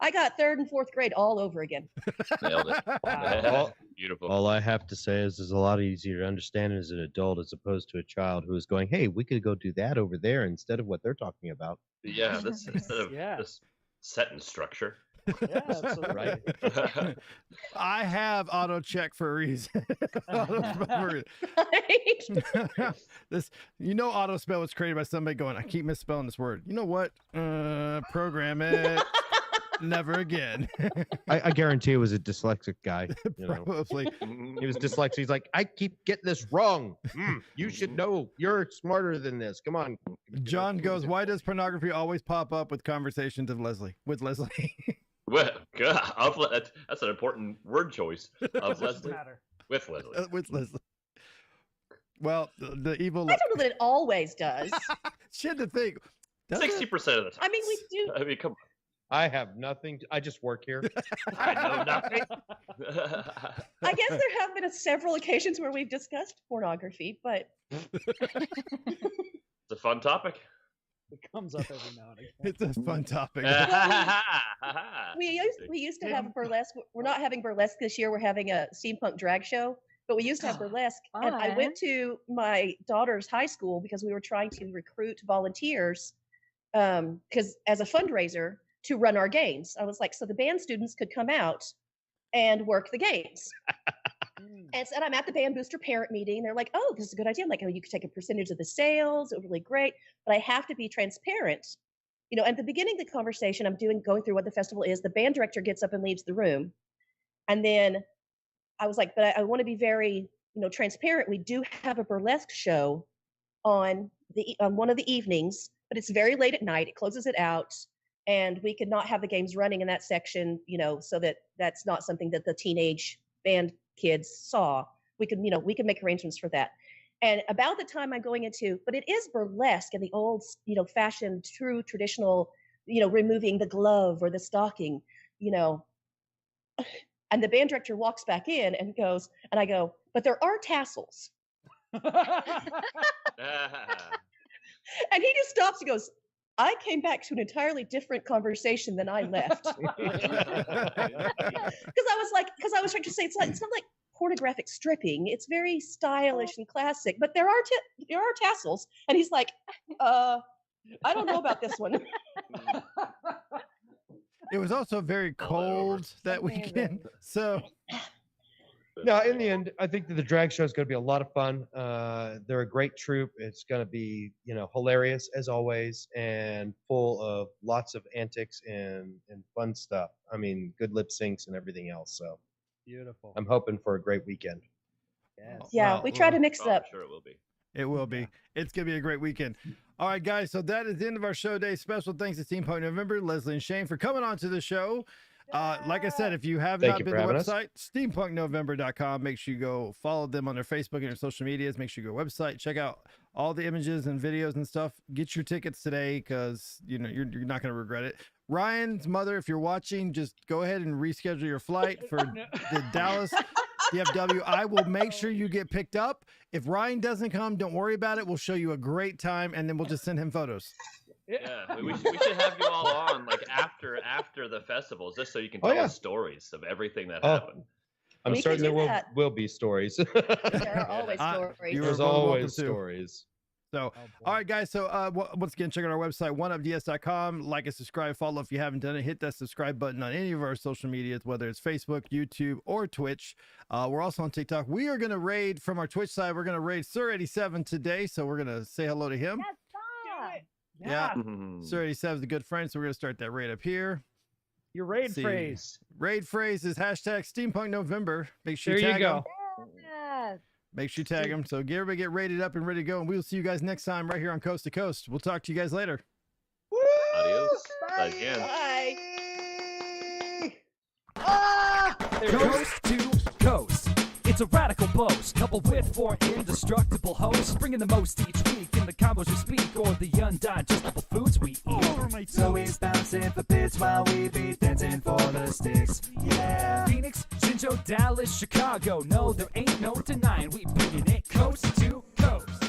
I got 3rd and 4th grade all over again. Nailed it. Wow. Beautiful. All I have to say is it's a lot easier to understand as an adult as opposed to a child who is going, hey, we could go do that over there instead of what they're talking about. Yeah, this instead of Yeah. this sentence structure. Yeah, absolutely. Right. I have auto check for a reason. Auto spell for a reason. Right? This, auto spell was created by somebody going, I keep misspelling this word. You know what? Program it. Never again. I guarantee it was a dyslexic guy. You know. Probably. He was dyslexic. He's like, I keep getting this wrong. You should know. You're smarter than this. Come on. John goes, why does pornography always pop up with conversations of Leslie? With Leslie. Well, God, that's an important word choice. Of Doesn't Leslie. matter. With Leslie. With Leslie. Well, the evil. I don't know that it always does. She had to think. 60% of the time. I mean, we do. I mean, come on. I have nothing. I just work here. I know nothing. I guess there have been several occasions where we've discussed pornography, but It's a fun topic. It comes up every now and again. It's a fun topic. we used to have a burlesque. We're not having burlesque this year. We're having a steampunk drag show, but we used to have burlesque. And I went to my daughter's high school because we were trying to recruit volunteers because as a fundraiser to run our games. I was like, so the band students could come out and work the games. And said, I'm at the band booster parent meeting. They're like, oh, this is a good idea. I'm like, oh, you could take a percentage of the sales. It was really great. But I have to be transparent. You know, at the beginning of the conversation, I'm going through what the festival is. The band director gets up and leaves the room. And then I was like, but I want to be very, transparent. We do have a burlesque show on one of the evenings, but it's very late at night. It closes it out. And we could not have the games running in that section, so that's not something that the teenage band kids saw. We could make arrangements for that. And about the time I'm going into, but it is burlesque in the old, fashioned, true, traditional, removing the glove or the stocking, And the band director walks back in and goes, and I go, but there are tassels. And he just stops and goes, I came back to an entirely different conversation than I left. Because I was trying to say it's not like pornographic stripping. It's very stylish and classic, but there are tassels. And he's like, I don't know about this one. It was also very cold that weekend, so. No, in the end, I think that the drag show is going to be a lot of fun. They're a great troupe. It's going to be, hilarious as always, and full of lots of antics and fun stuff. I mean, good lip syncs and everything else. So beautiful. I'm hoping for a great weekend. Yes. Yeah, we try to mix it up. I'm sure it will be. It will be. It's going to be a great weekend. All right, guys. So that is the end of our show day. Special thanks to Steampunk November, Leslie and Shane, for coming on to the show. Like I said, if you have not been to the website, steampunknovember.com, make sure you go follow them on their Facebook and their social medias. Make sure you go website, check out all the images and videos and stuff. Get your tickets today because you're not going to regret it. Ryan's mother, if you're watching, just go ahead and reschedule your flight for the Dallas DFW. I will make sure you get picked up. If Ryan doesn't come, don't worry about it. We'll show you a great time, and then we'll just send him photos. Yeah, we should have you all on like after the festivals, just so you can tell us stories of everything that happened. I'm certain there will be stories. There are always stories. There's always stories. So, all right, guys. So, once again, check out our website, oneupds.com. Like and subscribe, follow if you haven't done it. Hit that subscribe button on any of our social medias, whether it's Facebook, YouTube, or Twitch. We're also on TikTok. We are going to raid from our Twitch side. We're going to raid STEAMPUNK today. So, we're going to say hello to him. Yeah. Sir 87 is a good friend, so we're going to start that raid up here. Your raid phrase. Raid phrase is hashtag Steampunk November. Make sure there you tag him. Yes. Make sure you tag him. So everybody get rated up and ready to go. And we'll see you guys next time right here on Coast to Coast. We'll talk to you guys later. Woo! Adios. Bye again. Bye. Coast to Coast. It's a radical boast, coupled with 4 indestructible hosts, bringing the most each week in the combos we speak, or the undigestible foods we eat. So he's bouncing for bits while we be dancing for the sticks. Yeah. Phoenix, Jinjo, Dallas, Chicago. No, there ain't no denying we bringing it coast to coast.